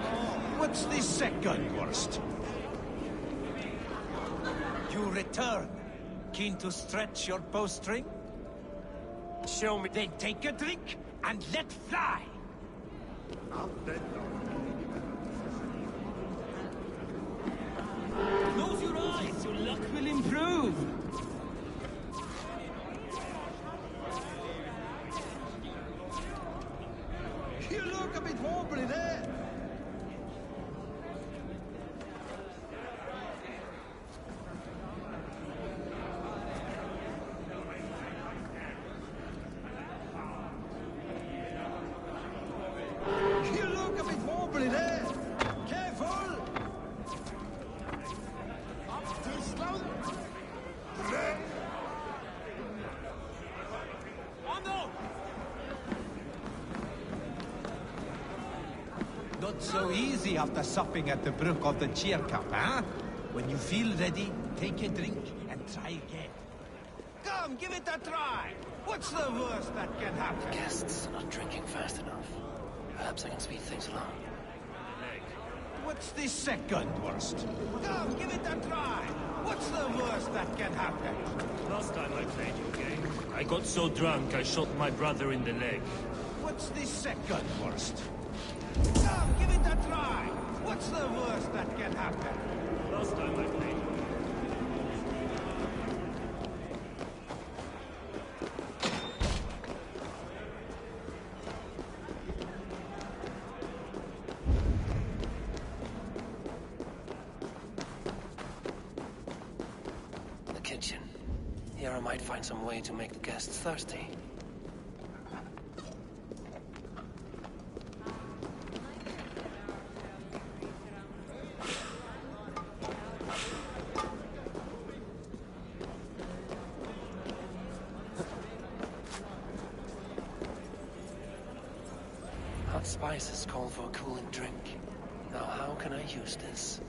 What's the second worst? You return. Keen to stretch your bowstring? Show me. Then take a drink and let fly. Close your eyes, your luck will improve. You look a bit wobbly there. You look a bit wobbly there. Careful. Up too slow. Not so easy after supping at the brook of the cheer cup, huh? When you feel ready, take a drink and try again. Come, give it a try. What's the worst that can happen? Guests are not drinking fast enough. Perhaps I can speed things along. What's the second worst? Come, give it a try. What's the worst that can happen? Last time I played your game, I got so drunk I shot my brother in the leg. What's the second worst? Come, give it a try. What's the worst that can happen? Last time I played your game. The kitchen. Here I might find some way to make the guests thirsty. Hot spices call for a cooling drink. Now how can I use this?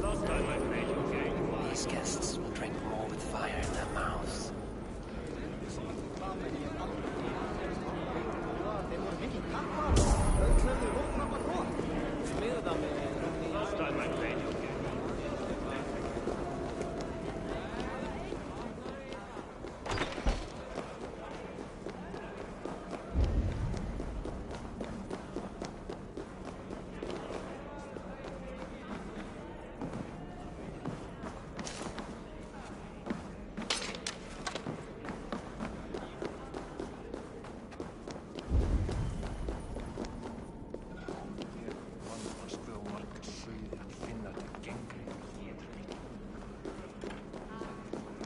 Last time I played your game. These guests will drink more with fire in their mouths. Last time I played your game.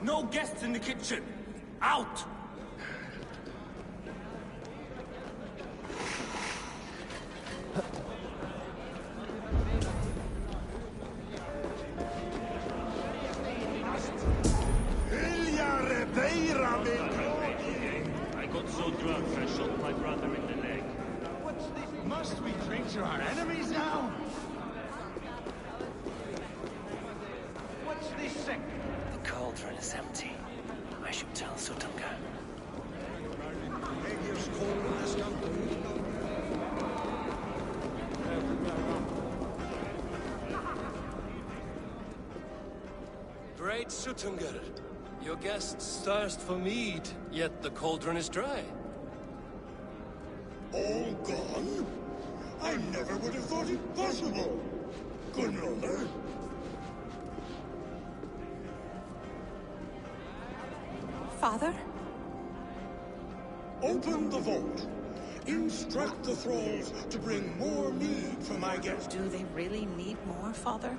No guests in the kitchen! Out! I got so drunk I shot my brother in the leg. What's this? Must we drink to our enemies now? What's this second? The cauldron is empty. I should tell Sutunga. Great Sutungar, your guests thirst for mead, yet the cauldron is dry. All gone? I never would have thought it possible. Gunrunner. Father? Open the vault. Instruct the thralls to bring more mead for my guests. Do they really need more, Father?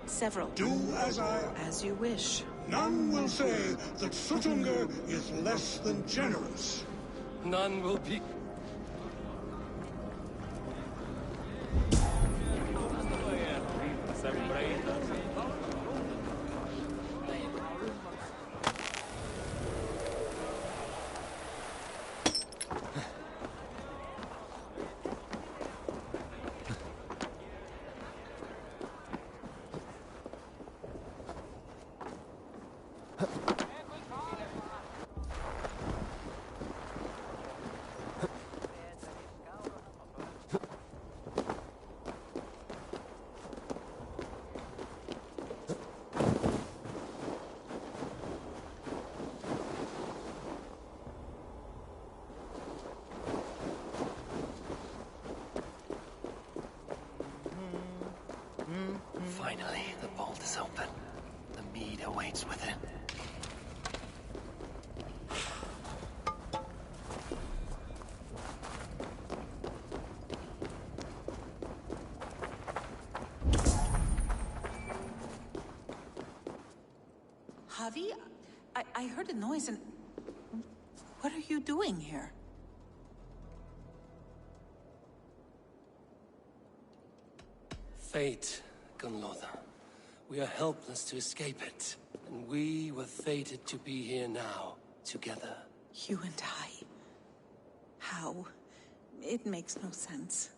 Several. Do as I... As you wish. None will say that Sutunga is less than generous. None will be... Finally, the vault is open. The mead awaits within. Javi, I heard a noise and... What are you doing here? Fate, Gunlotha. We are helpless to escape it. And we were fated to be here now, together. You and I? How? It makes no sense.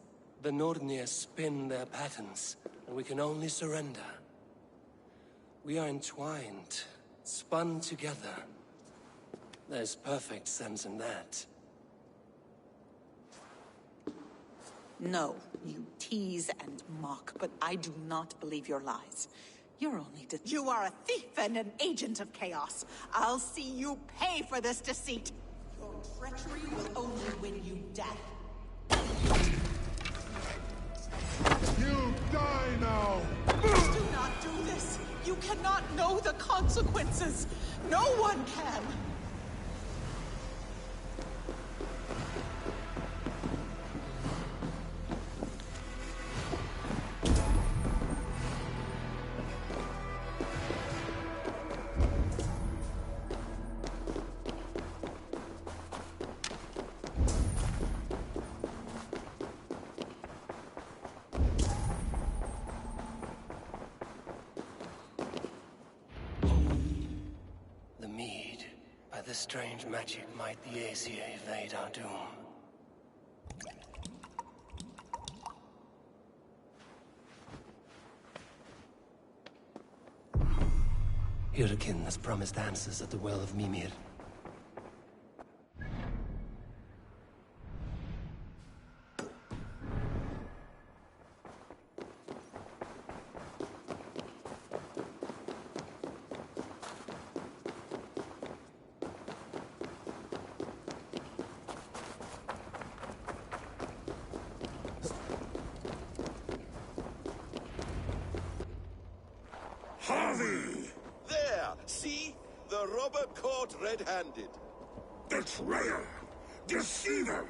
The Nordnir spin their patterns, and we can only surrender. We are entwined, spun together. There's perfect sense in that. No, you tease and mock, but I do not believe your lies. You're only You are a thief and an agent of chaos. I'll see you pay for this deceit. Your treachery will only win you death. You die now! Do not do this! You cannot know the consequences! No one can! This strange magic might the Aesir evade our doom. Hyrkin has promised answers at the Well of Mimir. There! See? The robber caught red-handed. Betrayer! Deceiver!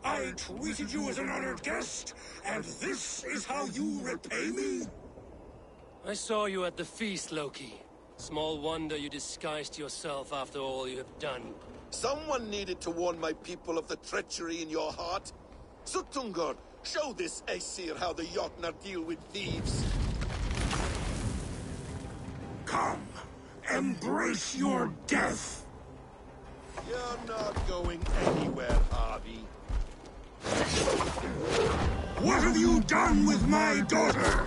I treated you as an honored guest, and this is how you repay me? I saw you at the feast, Loki. Small wonder you disguised yourself after all you have done. Someone needed to warn my people of the treachery in your heart. Suttungr, show this Aesir how the Jotnar deal with thieves. Come, embrace your death! You're not going anywhere, Harvey. What have you done with my daughter?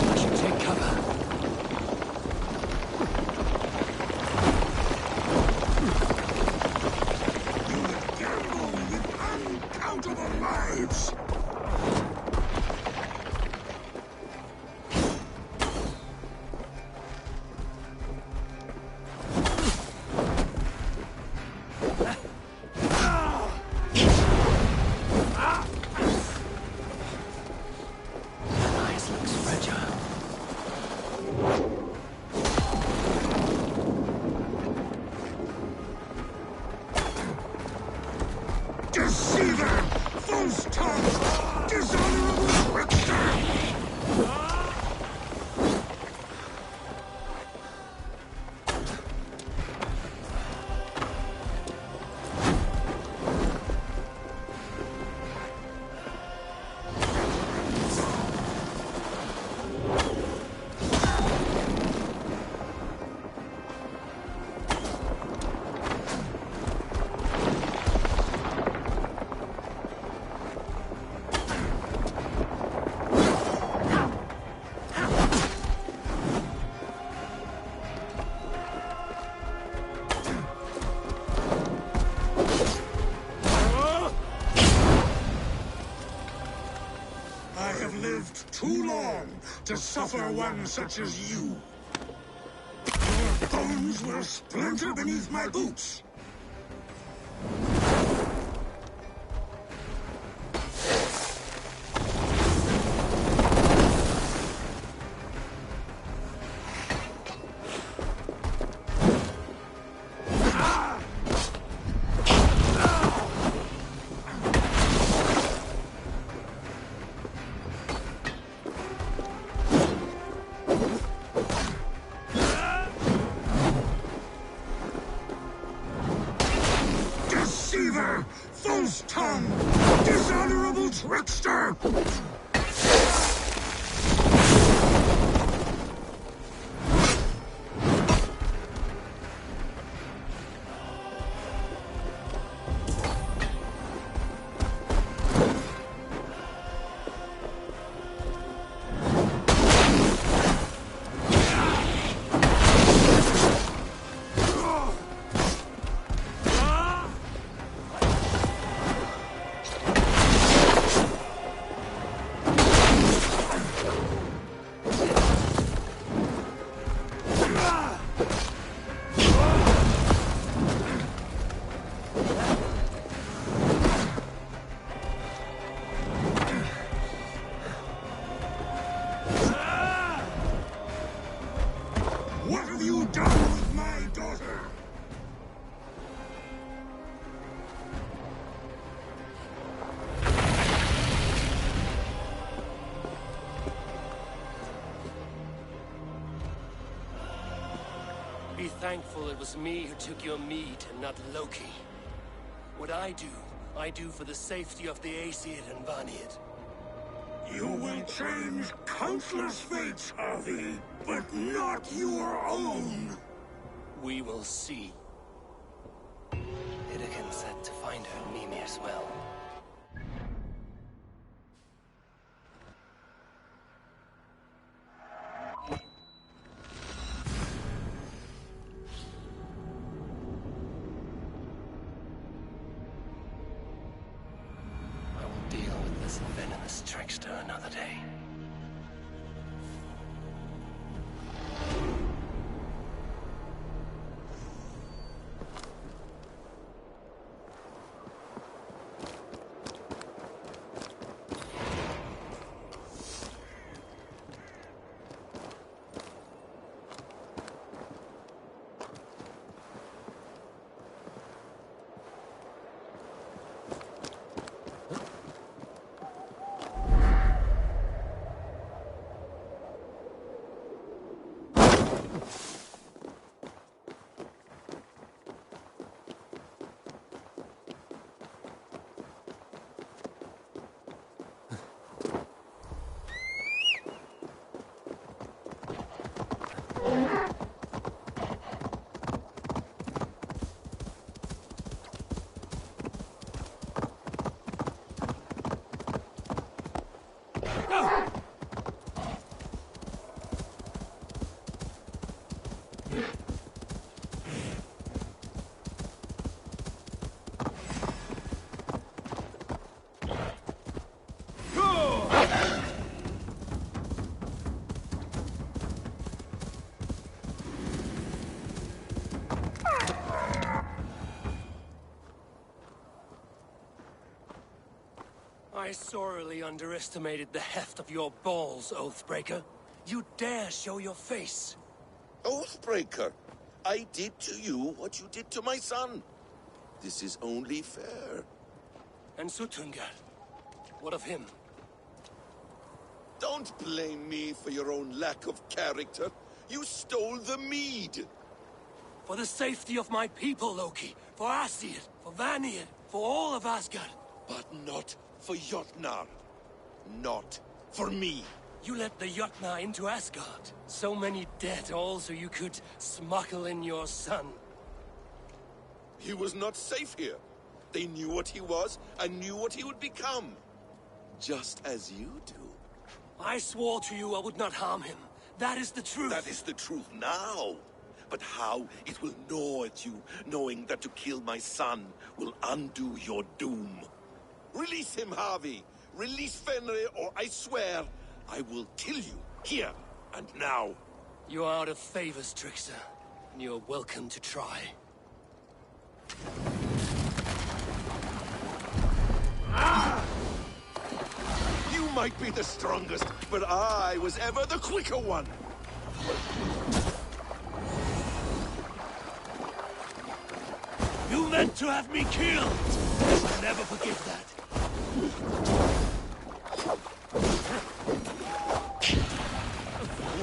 I should take cover. Uncountable lives! Deceiver! False tongue! Dishonorable trickster! I have lived too long to suffer one such as you. Your bones will splinter beneath my boots. his tongue! Dishonorable trickster! What have you done with my daughter? Be thankful it was me who took your mead and not Loki. What I do for the safety of the Aesir and Vanir. You will change countless fates, Harvey, but not your own. We will see. Idaken said to find her Mimir's well. I will deal with this venomous trickster another day. I sorely underestimated the heft of your balls, Oathbreaker. You dare show your face. Oathbreaker, I did to you what you did to my son. This is only fair. And Suttungr, what of him? Don't blame me for your own lack of character. You stole the mead. For the safety of my people, Loki. For Asir, for Vanir, for all of Asgard. But not for Jotnar. Not for me. You let the Jotnar into Asgard. So many dead, all so you could smuggle in your son. He was not safe here. They knew what he was and knew what he would become. Just as you do. I swore to you I would not harm him. That is the truth. That is the truth now. But how it will gnaw at you, knowing that to kill my son will undo your doom. Release him, Harvey. Release Fenrir, or I swear, I will kill you, here and now. You are out of favors, trickster. And you're welcome to try. You might be the strongest, but I was ever the quicker one. You meant to have me killed! I'll never forgive that.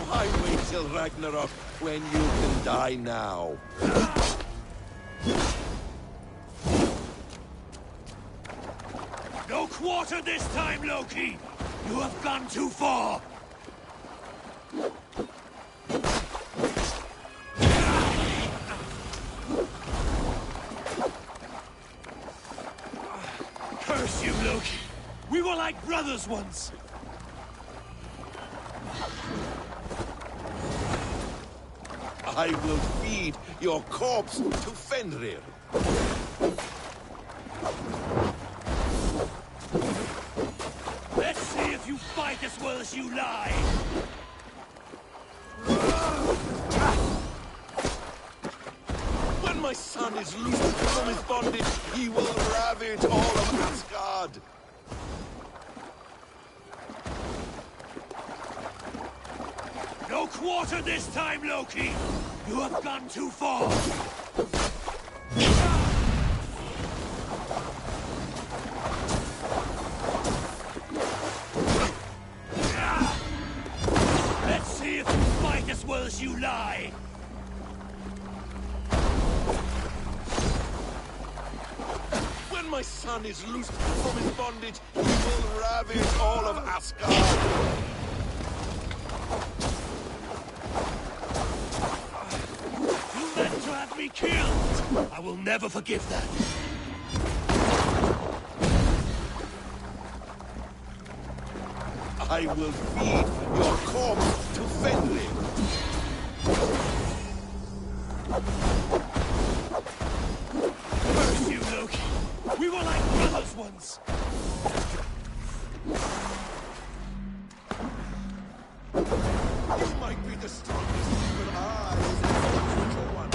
Why wait till Ragnarok when you can die now? quarter this time, Loki! You have gone too far! Curse you, Loki! We were like brothers once! I will feed your corpse to Fenrir. Let's see if you fight as well as you lie! When my son is loosed from his bondage, he will ravage all of Asgard. No quarter this time, Loki! You have gone too far! Let's see if you fight as well as you lie! When my son is loosed from his bondage, he will ravage all of Asgard. To have me killed! I will never forgive that. I will feed your corpse to Fenrir. Curse you, Loki! We were like brothers once! You might be the strongest, but I was the weaker one.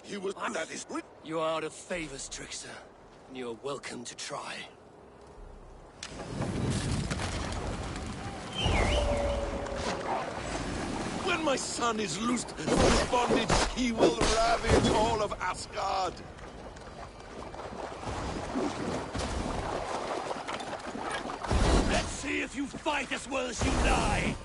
He was that is You are out of favors, trickster. And you're welcome to try. When my son is loosed from his bondage, he will ravage all of Asgard. Let's see if you fight as well as you lie!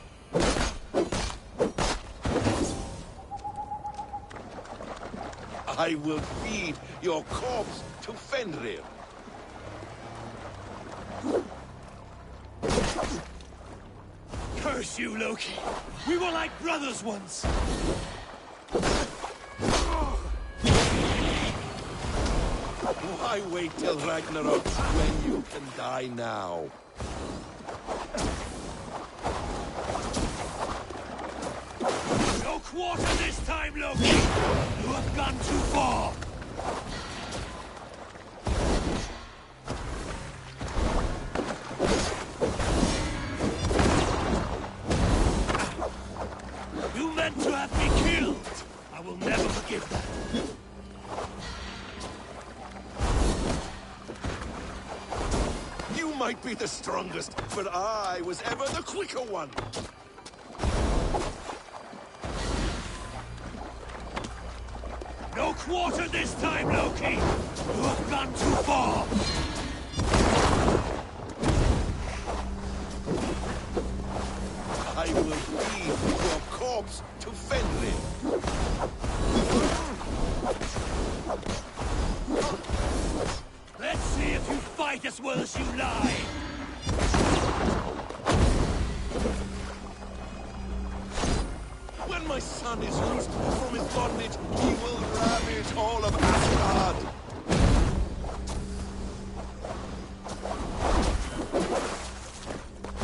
I will feed your corpse to Fenrir. Curse you, Loki! We were like brothers once! Why wait till Ragnarok when you can die now? No quarter this time, Loki! You have gone too far! You meant to have me killed! I will never forgive that. You might be the strongest, but I was ever the quicker one. No quarter this time, Loki! You have gone too far! I will feed your corpse to Fenrir. Let's see if you fight as well as you lie! When my son is loosed from his bondage, he will ravage all of Asgard.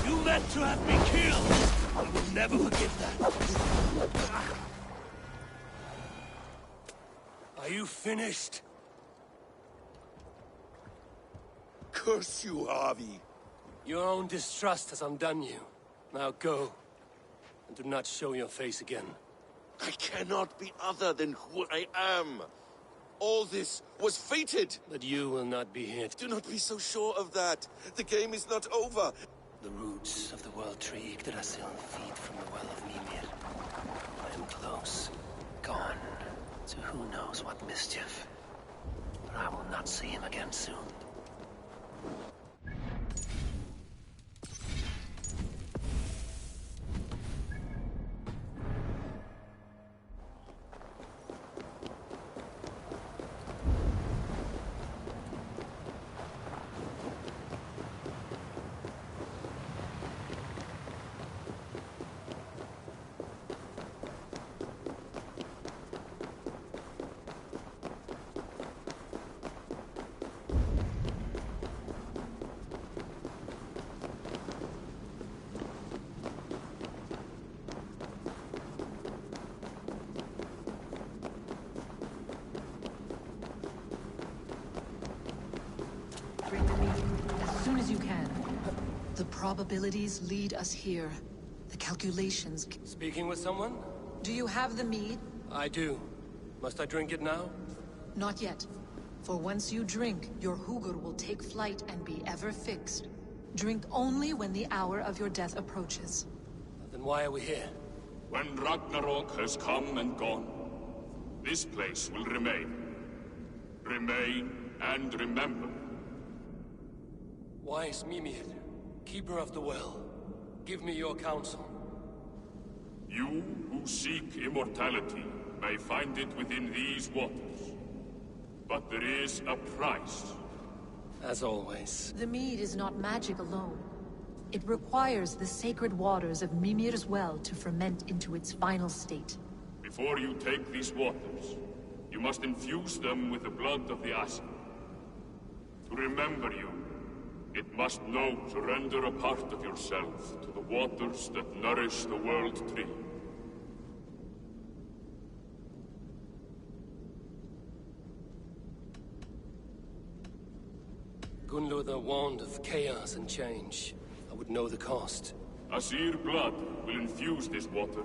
You meant to have me killed! I will never forgive that. Are you finished? Curse you, Harvey. Your own distrust has undone you. Now go. And do not show your face again. I cannot be other than who I am. All this was fated. But you will not be here. Do not be so sure of that. The game is not over. The roots of the World Tree Yggdrasil feed from the well of Mimir. I am close. Gone. To who knows what mischief. But I will not see him again soon. Drink the mead as soon as you can. The probabilities lead us here. The calculations... Speaking with someone? Do you have the mead? I do. Must I drink it now? Not yet. For once you drink, your Hugur will take flight and be ever fixed. Drink only when the hour of your death approaches. Then why are we here? When Ragnarok has come and gone, this place will remain. Remain and remember. Wise Mimir, keeper of the well, give me your counsel. You who seek immortality may find it within these waters. But there is a price. As always. The mead is not magic alone. It requires the sacred waters of Mimir's well to ferment into its final state. Before you take these waters, you must infuse them with the blood of the Asgard. To remember you, it must know surrender a part of yourself to the waters that nourish the World Tree. Gunnlother warned of chaos and change. I would know the cost. Asir blood will infuse this water,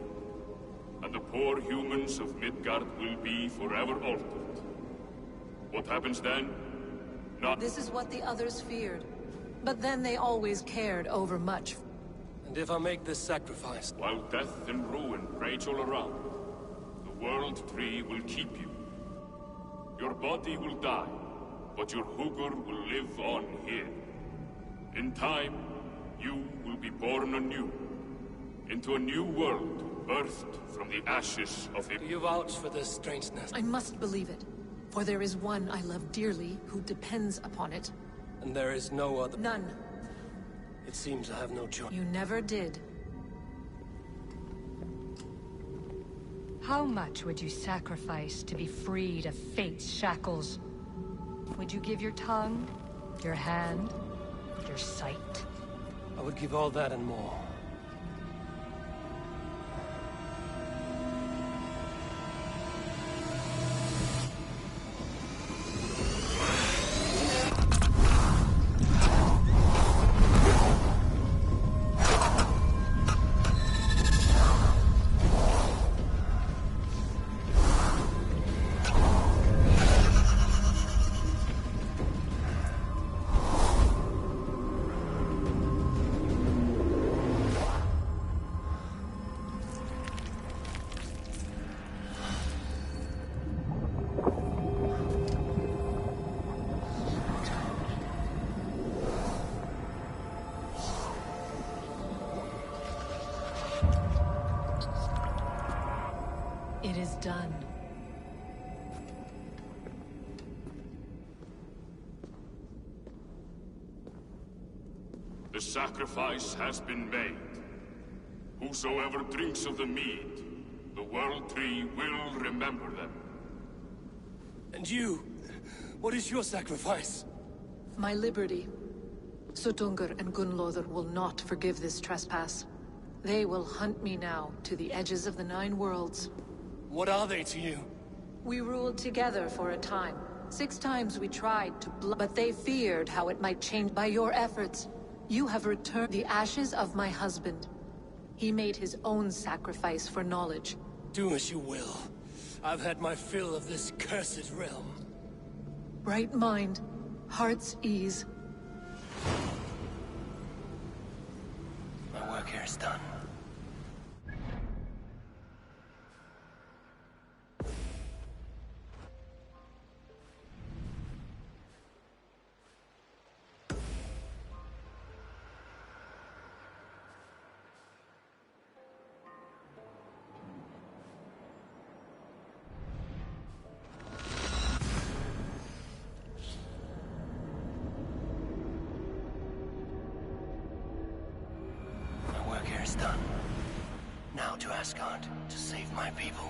and the poor humans of Midgard will be forever altered. What happens then? Not... This is what the others feared. But then they always cared overmuch. And if I make this sacrifice... While death and ruin rage all around, the World Tree will keep you. Your body will die, but your Hugur will live on here. In time, you will be born anew, into a new world, birthed from the ashes of him. Do you vouch for this strangeness? I must believe it, for there is one I love dearly who depends upon it. And there is no other... None. It seems I have no choice. You never did. How much would you sacrifice to be freed of fate's shackles? Would you give your tongue, your hand, your sight? I would give all that and more. It is done. The sacrifice has been made. Whosoever drinks of the mead, the World Tree will remember them. And you? What is your sacrifice? My liberty. Suttungr and Gunnlother will not forgive this trespass. They will hunt me now to the edges of the 9 worlds. What are they to you? We ruled together for a time. 6 times we tried to but they feared how it might change. By your efforts, you have returned the ashes of my husband. He made his own sacrifice for knowledge. Do as you will. I've had my fill of this cursed realm. Bright mind, heart's ease. My work here is done. Done. Now to Asgard to save my people.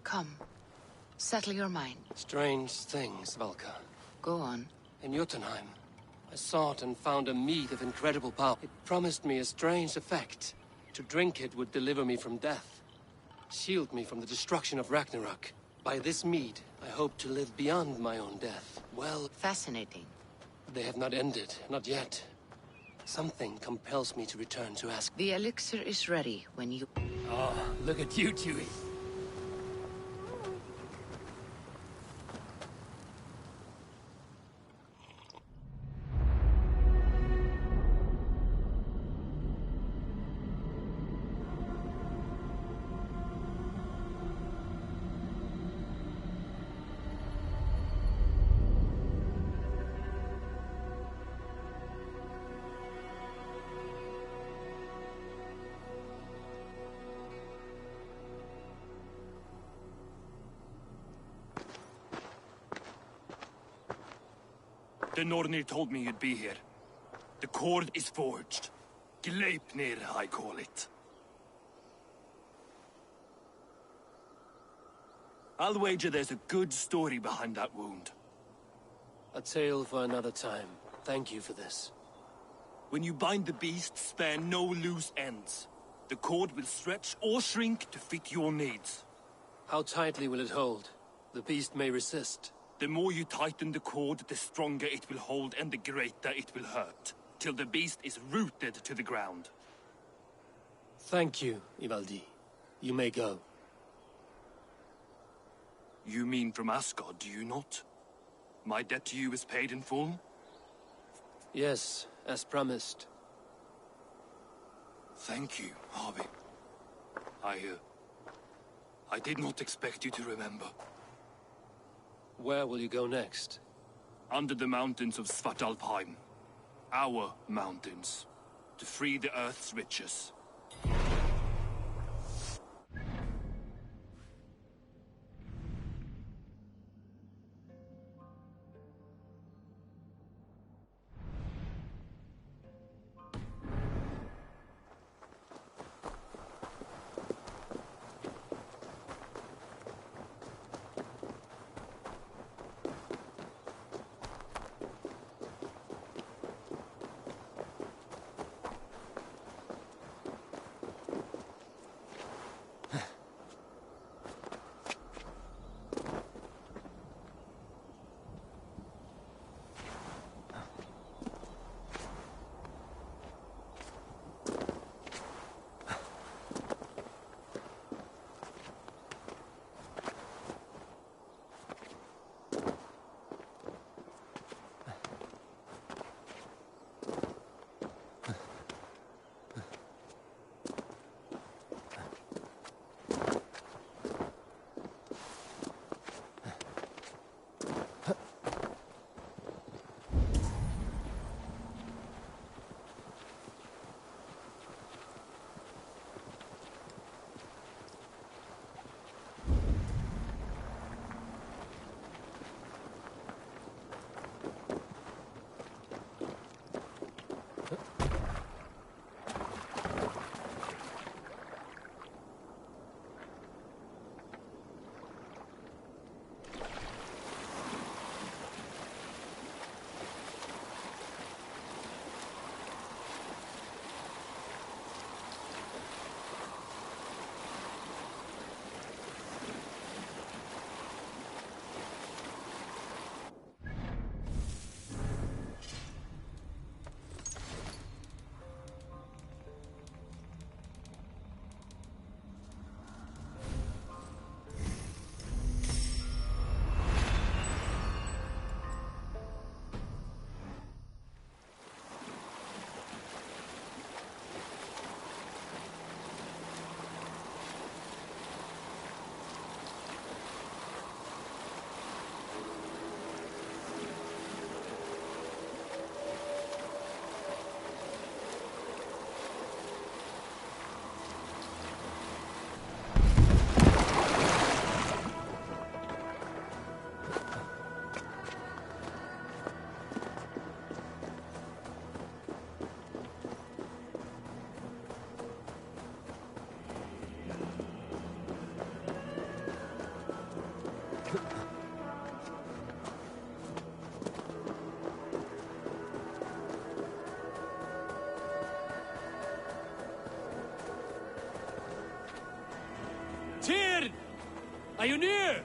Come. Settle your mind. Strange things, Valka. Go on. In Jotunheim, I sought and found a mead of incredible power. It promised me a strange effect. To drink it would deliver me from death. Shield me from the destruction of Ragnarok. By this mead, I hope to live beyond my own death. Well... Fascinating. They have not ended. Not yet. Something compels me to return to Asgard. The elixir is ready when you... Oh, look at you, Chewie. The Nornir told me you'd be here. The cord is forged. Gleipnir, I call it. I'll wager there's a good story behind that wound. A tale for another time. Thank you for this. When you bind the beast, spare no loose ends. The cord will stretch or shrink to fit your needs. How tightly will it hold? The beast may resist. The more you tighten the cord, the stronger it will hold and the greater it will hurt, till the beast is rooted to the ground. Thank you, Ivaldi. You may go. You mean from Asgard, do you not? My debt to you is paid in full? Yes, as promised. Thank you, Harvey. I did not expect you to remember. Where will you go next? Under the mountains of Svartalfheim. Our mountains. To free the Earth's riches. Tyr! Are you near?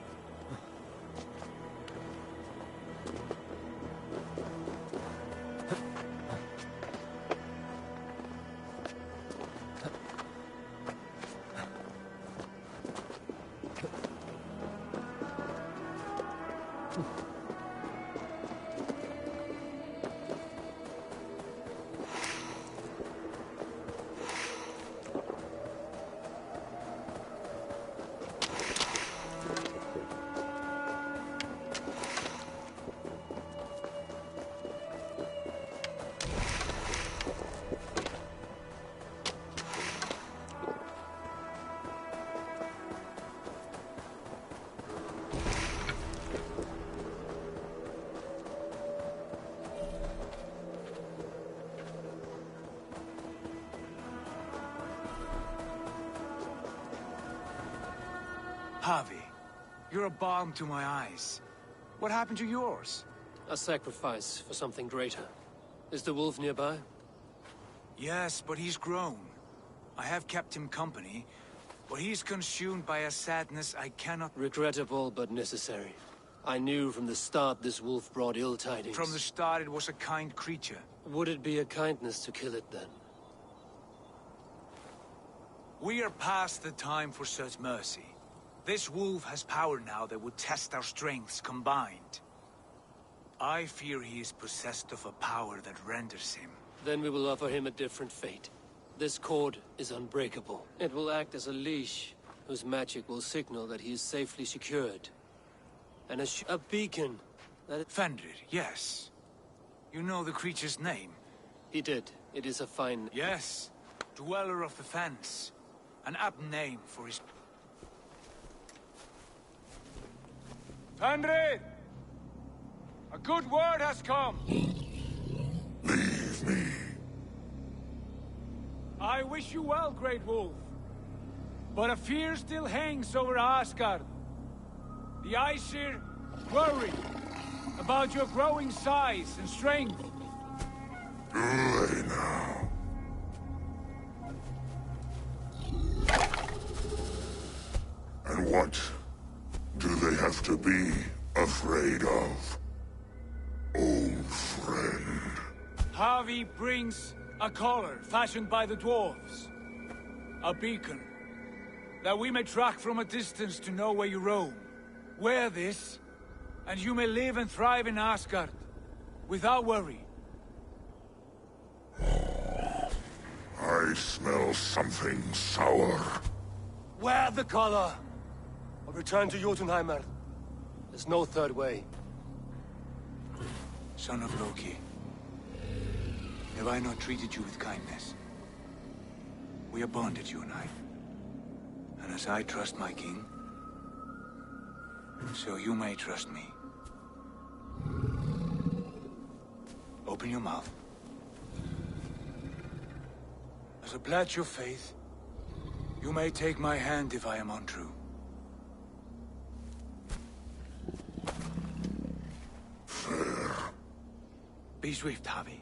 Harvey, you're a balm to my eyes. What happened to yours? A sacrifice for something greater. Is the wolf nearby? Yes, but he's grown. I have kept him company, but he's consumed by a sadness I cannot... Regrettable, but necessary. I knew from the start this wolf brought ill tidings. From the start, it was a kind creature. Would it be a kindness to kill it, then? We are past the time for such mercy. This wolf has power now that would test our strengths combined. I fear he is possessed of a power that renders him. Then we will offer him a different fate. This cord is unbreakable. It will act as a leash, whose magic will signal that he is safely secured. And a beacon that... Fenrir, yes. You know the creature's name? He did. It is a fine... Yes. Dweller of the Fens. An apt name for his... Fenrir! A good word has come! Leave me. I wish you well, Great Wolf. But a fear still hangs over Asgard. The Aesir worry about your growing size and strength. Do they now? And what do they have to be afraid of? Old friend. Havi brings a collar fashioned by the dwarves. A beacon, that we may track from a distance to know where you roam. Wear this, and you may live and thrive in Asgard, without worry. I smell something sour. Wear the collar! Or return to Jotunheimer. There's no third way. Son of Loki, have I not treated you with kindness? We are bonded, you and I. And as I trust my king, so you may trust me. Open your mouth. As a pledge of faith, you may take my hand if I am untrue. Fair. Be swift, Havi.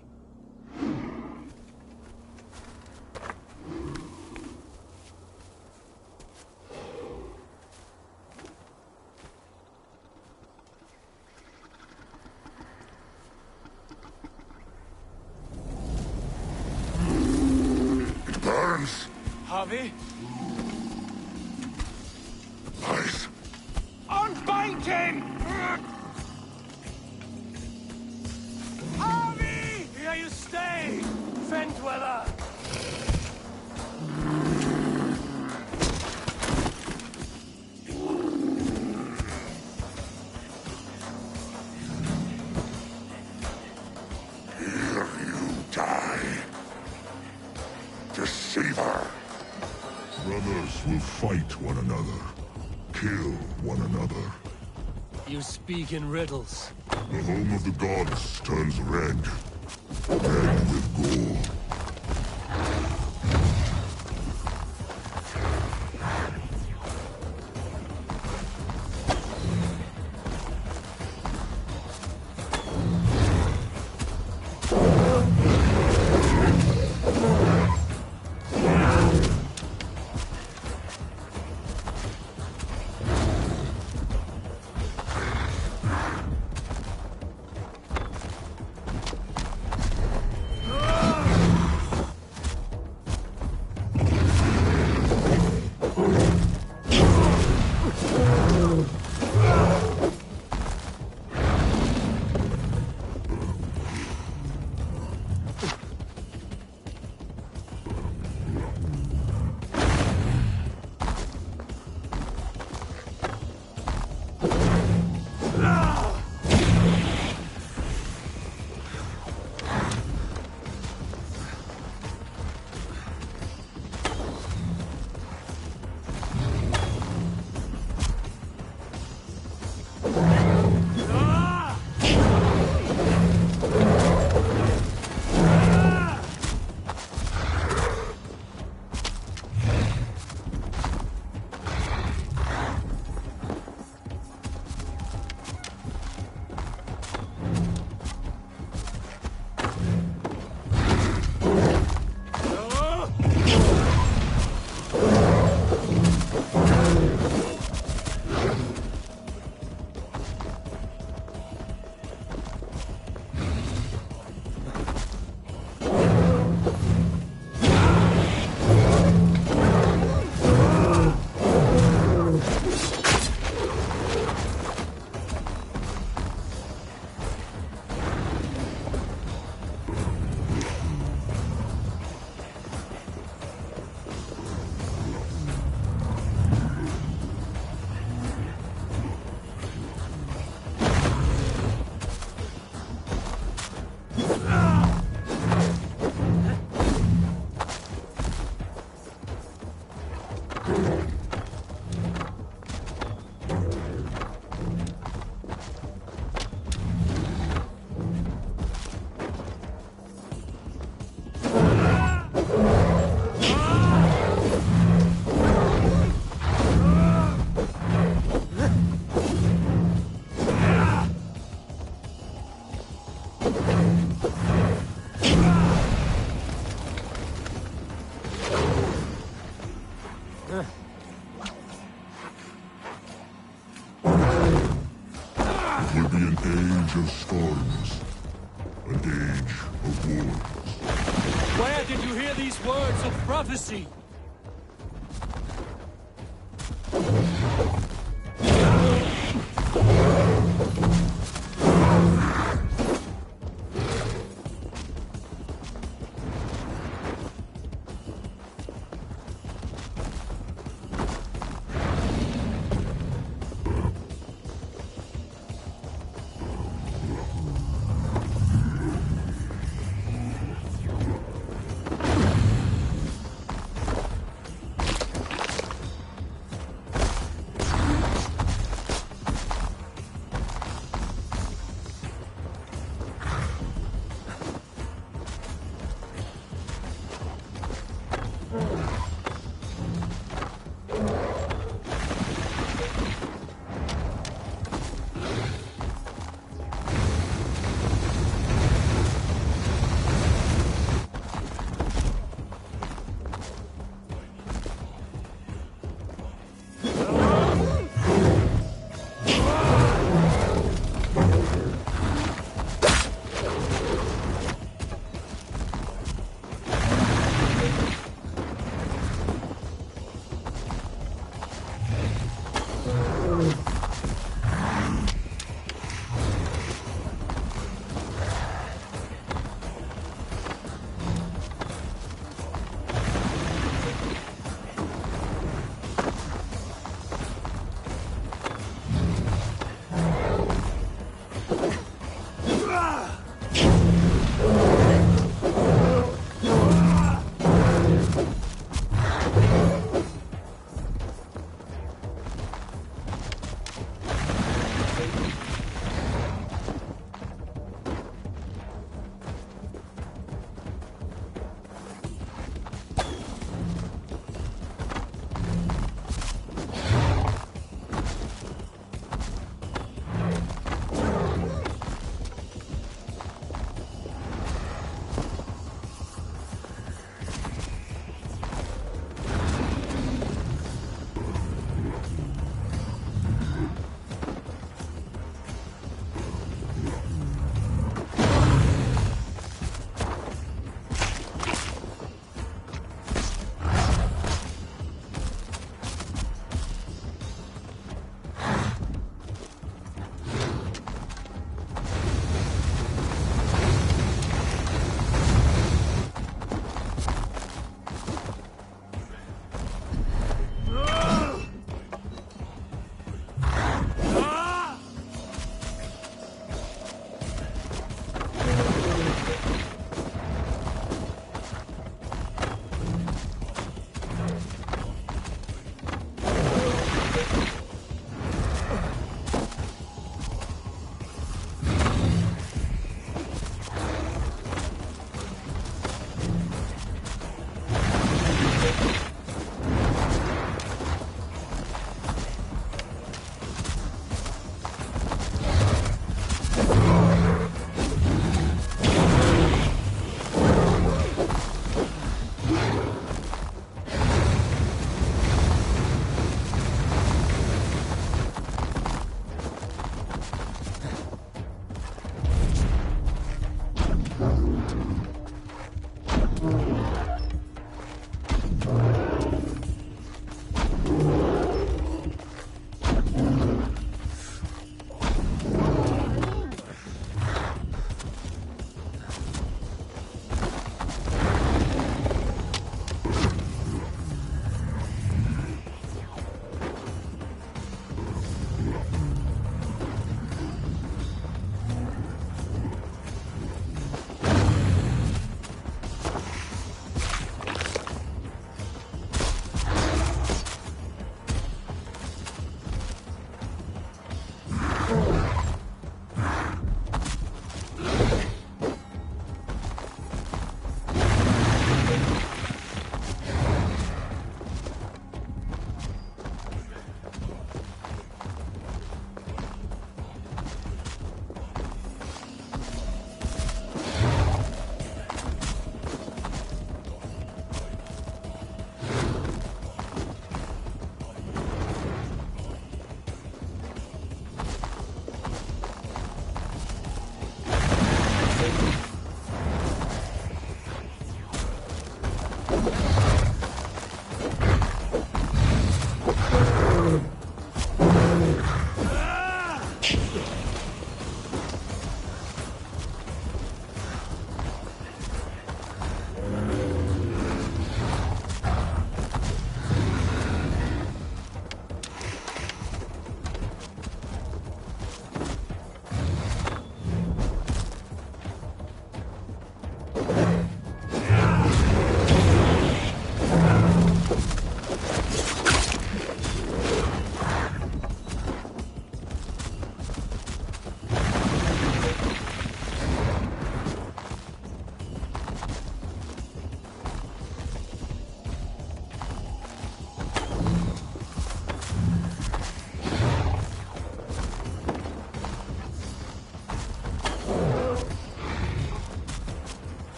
It burns. Havi? Nice. Unbind him! Havi! Here you stay! Fen Dweller! Here you die. Deceiver. Brothers will fight one another. Kill one another. You speak in riddles. The home of the gods turns red. Red with gore. age of storms. An age of wars. Where did you hear these words of prophecy?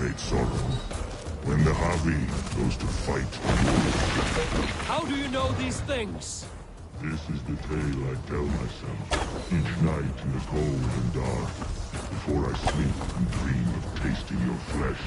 great sorrow. When the Havi goes to fight. How do you know these things? This is the tale I tell myself each night in the cold and dark, before I sleep and dream of tasting your flesh.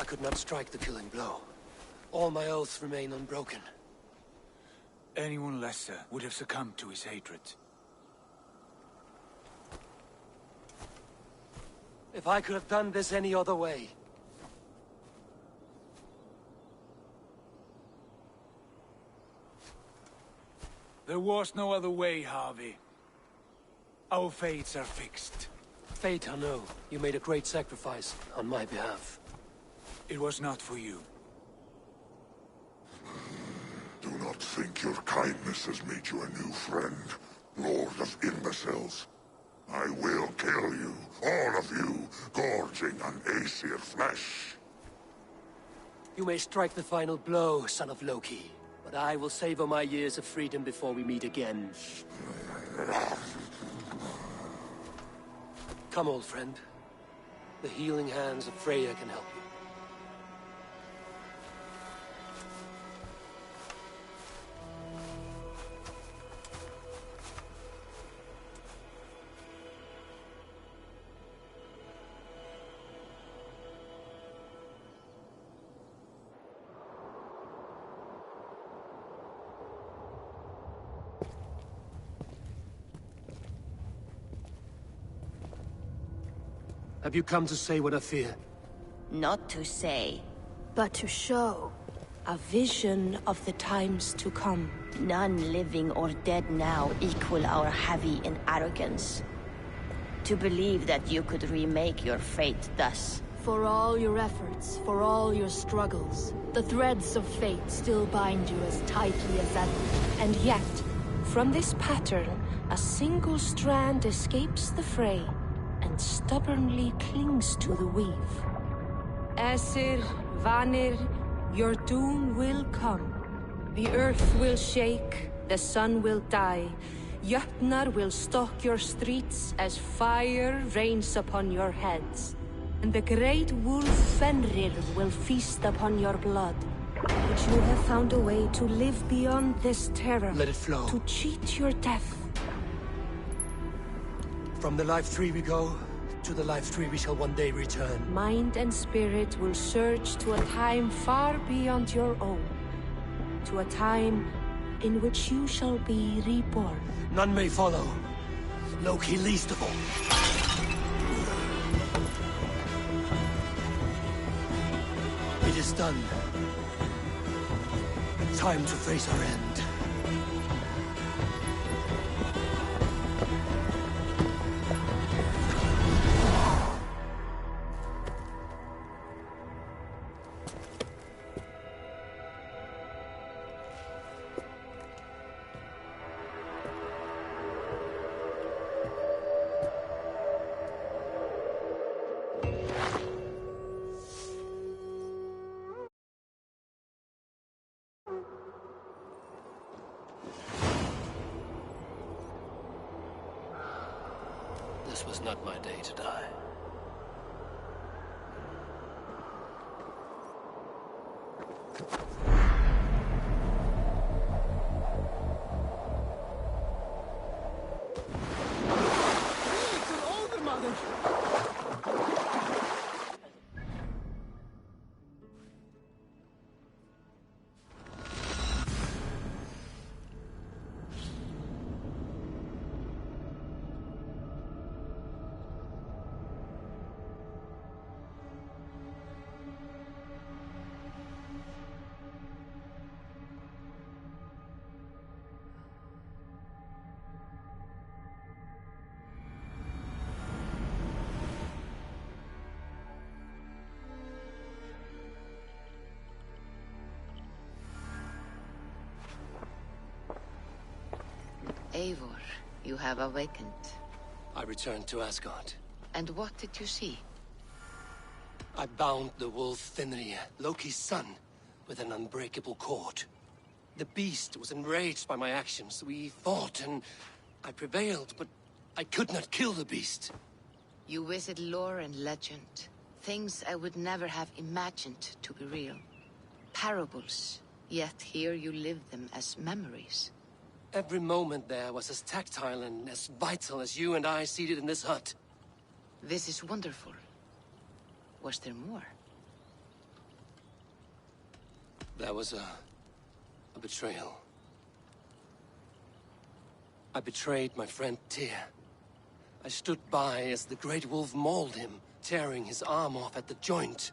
could not strike the killing blow. All my oaths remain unbroken. Anyone lesser would have succumbed to his hatred. If I could have done this any other way. There was no other way, Harvey. Our fates are fixed. Fate, I know. You made a great sacrifice on my behalf. It was not for you. Do not think your kindness has made you a new friend, Lord of Imbeciles. I will kill you, all of you, gorging on Aesir flesh. You may strike the final blow, son of Loki, but I will savor my years of freedom before we meet again. Come, old friend. The healing hands of Freya can help you. Have you come to say what I fear? Not to say, but to show. A vision of the times to come. None living or dead now equal our heavy in arrogance. To believe that you could remake your fate thus. For all your efforts, for all your struggles, the threads of fate still bind you as tightly as ever. And yet, from this pattern, a single strand escapes the fray and stubbornly clings to the weave. Aesir, Vanir, your doom will come. The earth will shake, the sun will die. Jötnar will stalk your streets as fire rains upon your heads. And the great wolf Fenrir will feast upon your blood. But you have found a way to live beyond this terror. Let it flow. To cheat your death. From the life tree we go, to the life tree we shall one day return. Mind and spirit will surge to a time far beyond your own. To a time in which you shall be reborn. None may follow. Loki least of all. It is done. Time to face our end. This was not my day to die. Eivor, you have awakened. I returned to Asgard. And what did you see? I bound the wolf Fenrir, Loki's son, with an unbreakable cord. The beast was enraged by my actions. We fought and I prevailed, but I could not kill the beast. You visit lore and legend. Things I would never have imagined to be real. Parables, yet here you live them as memories. Every moment there was as tactile and as vital as you and I seated in this hut. This is wonderful. Was there more? That was a betrayal. I betrayed my friend Tyr. I stood by as the Great Wolf mauled him, tearing his arm off at the joint.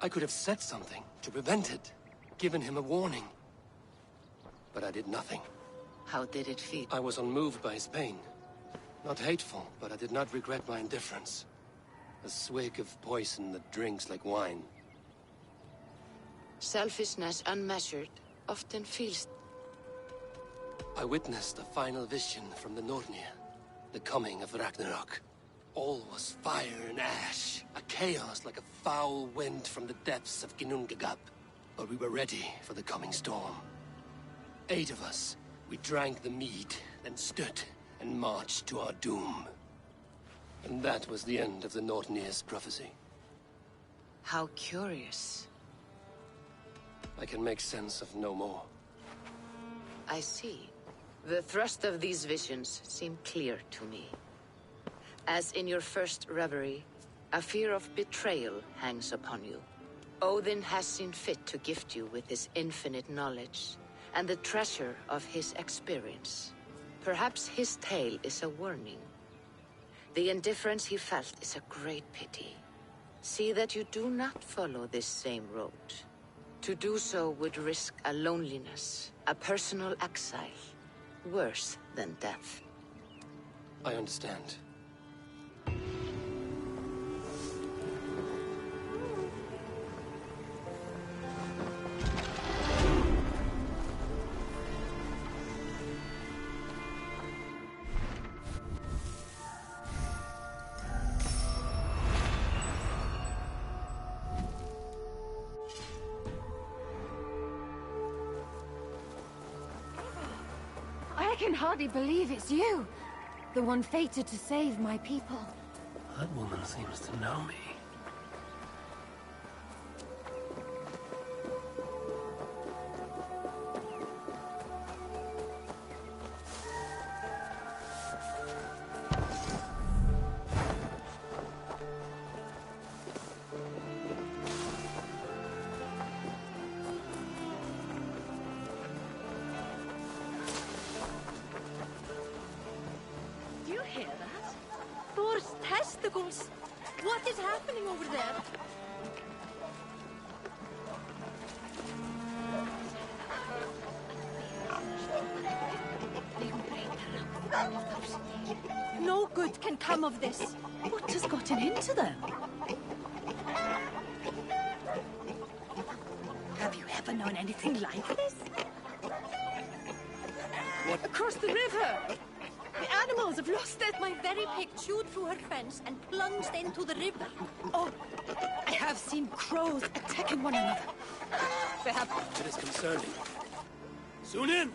I could have said something to prevent it, given him a warning. But I did nothing. How did it feel? I was unmoved by his pain. Not hateful, but I did not regret my indifference. A swig of poison that drinks like wine. Selfishness unmeasured often feels... I witnessed a final vision from the Nornir. The coming of Ragnarok. All was fire and ash. A chaos like a foul wind from the depths of Ginnungagap. But we were ready for the coming storm. 8 of us. We drank the mead, then stood and marched to our doom. And that was the end of the Nornir's prophecy. How curious. I can make sense of no more. I see. The thrust of these visions seem clear to me. As in your first reverie, a fear of betrayal hangs upon you. Odin has seen fit to gift you with his infinite knowledge, and the treasure of his experience. Perhaps his tale is a warning. The indifference he felt is a great pity. See that you do not follow this same road. To do so would risk a loneliness, a personal exile, worse than death. I understand. I can hardly believe it's you. The one fated to save my people. That woman seems to know me. Do you hear that? Thor's testicles! What is happening over there? No good can come of this. What has gotten into them? Have you ever known anything like this? What? Across the river! The animals have lost it. My very pig chewed through her fence and plunged into the river. Oh, I have seen crows attacking one another. They have... It is concerning. Soon in!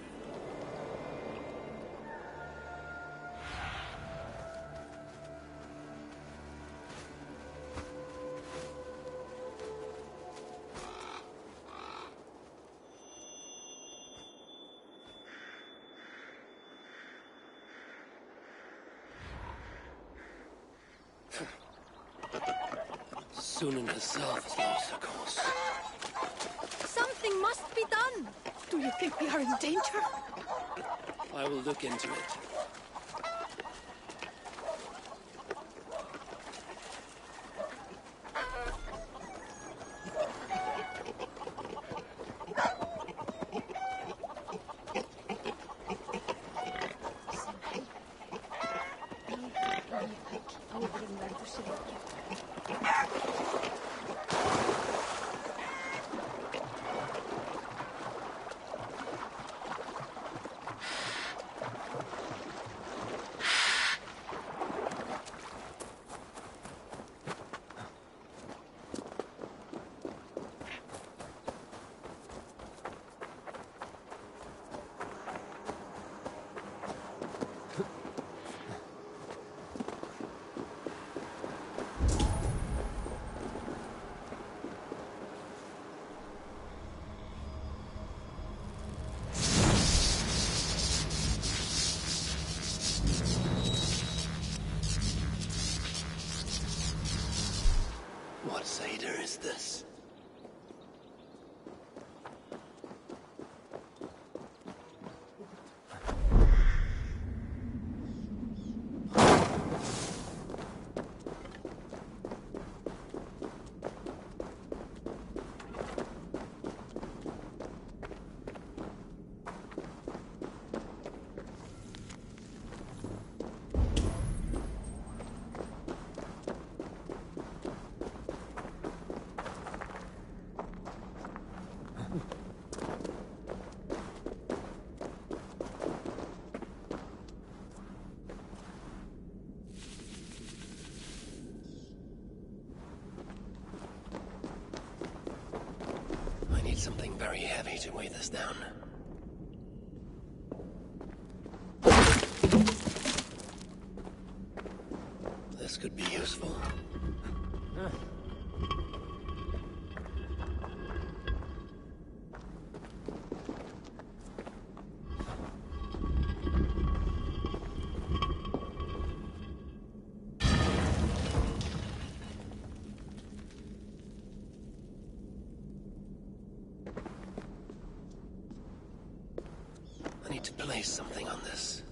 Sunan herself has lost her course. Something must be done. Do you think we are in danger? I will look into it. something very heavy to weigh this down. This could be useful. I need to place something on this.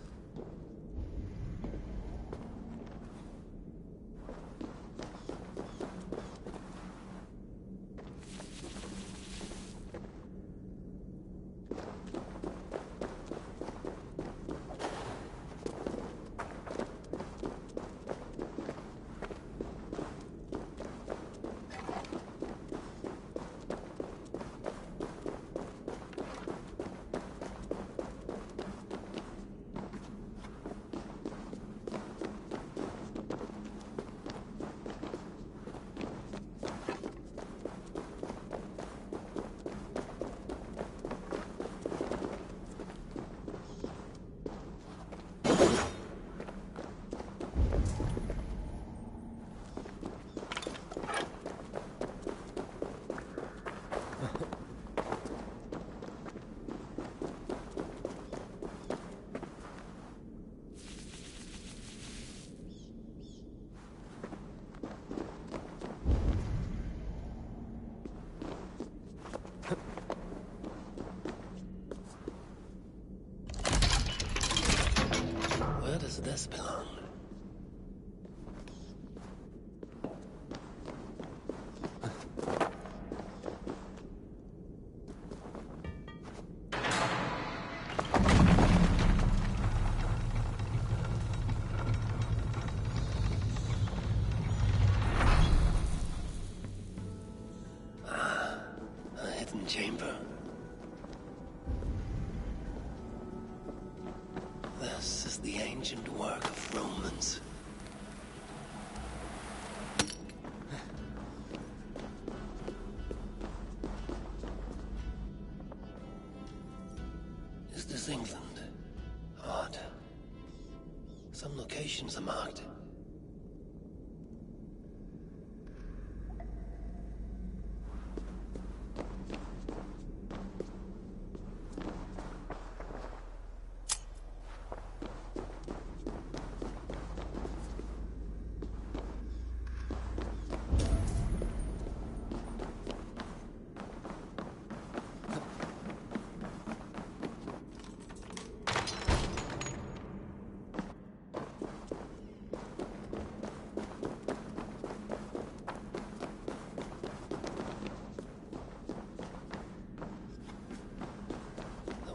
Where does this belong? A hidden chamber. This is the ancient work of Romans. Is this England? Odd. Some locations are marked.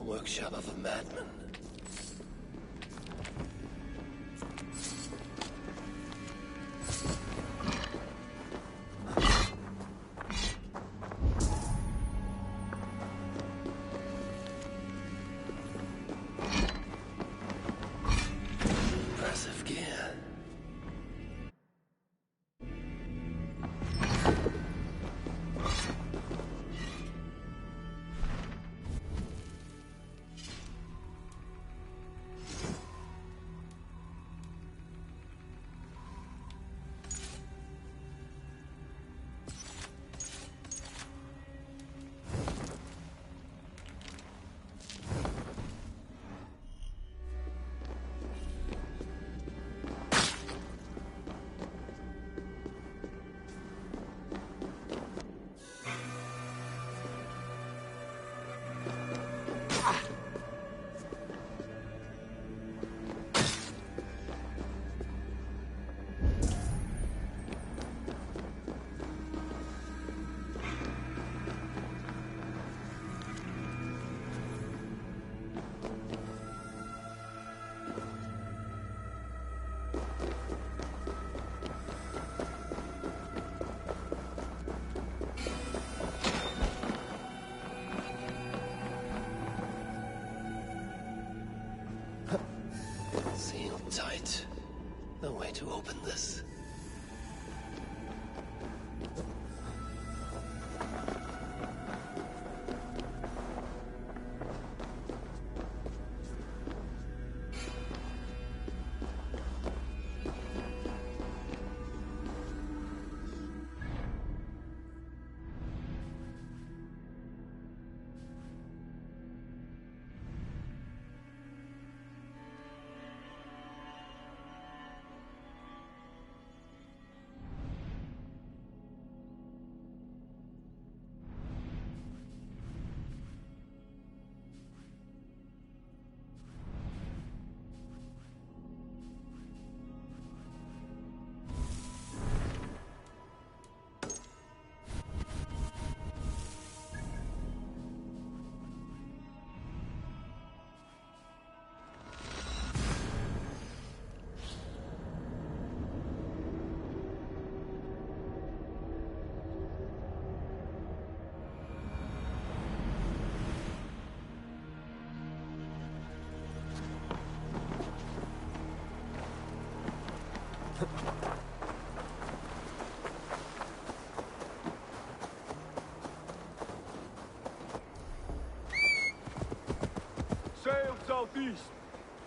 Workshop of a madman. Impressive gear. Sealed tight. No way to open this. southeast.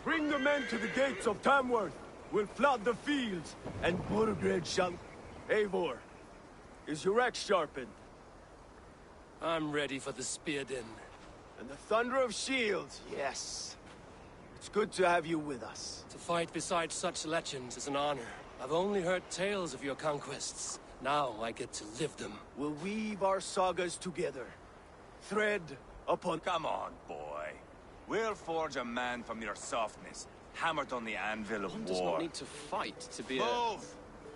Bring the men to the gates of Tamworth. We'll flood the fields, and Burgred shall... Eivor, is your axe sharpened? I'm ready for the spear din. And the thunder of shields, yes. It's good to have you with us. To fight beside such legends is an honor. I've only heard tales of your conquests. Now I get to live them. We'll weave our sagas together. Thread upon... Come on, boy. We'll forge a man from your softness, hammered on the anvil of One war. does not need to fight to be Move!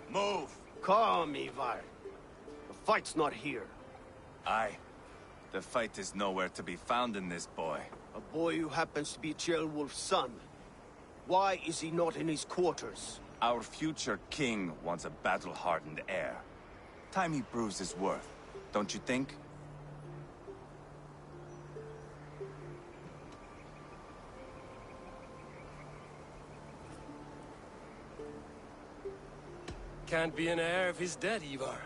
Move! Calm, Ivar. The fight's not here. Aye. The fight is nowhere to be found in this boy. A boy who happens to be Ceolwulf's son. Why is he not in his quarters? Our future king wants a battle-hardened heir. Time he proves his worth, don't you think? Can't be an heir if he's dead, Ivar.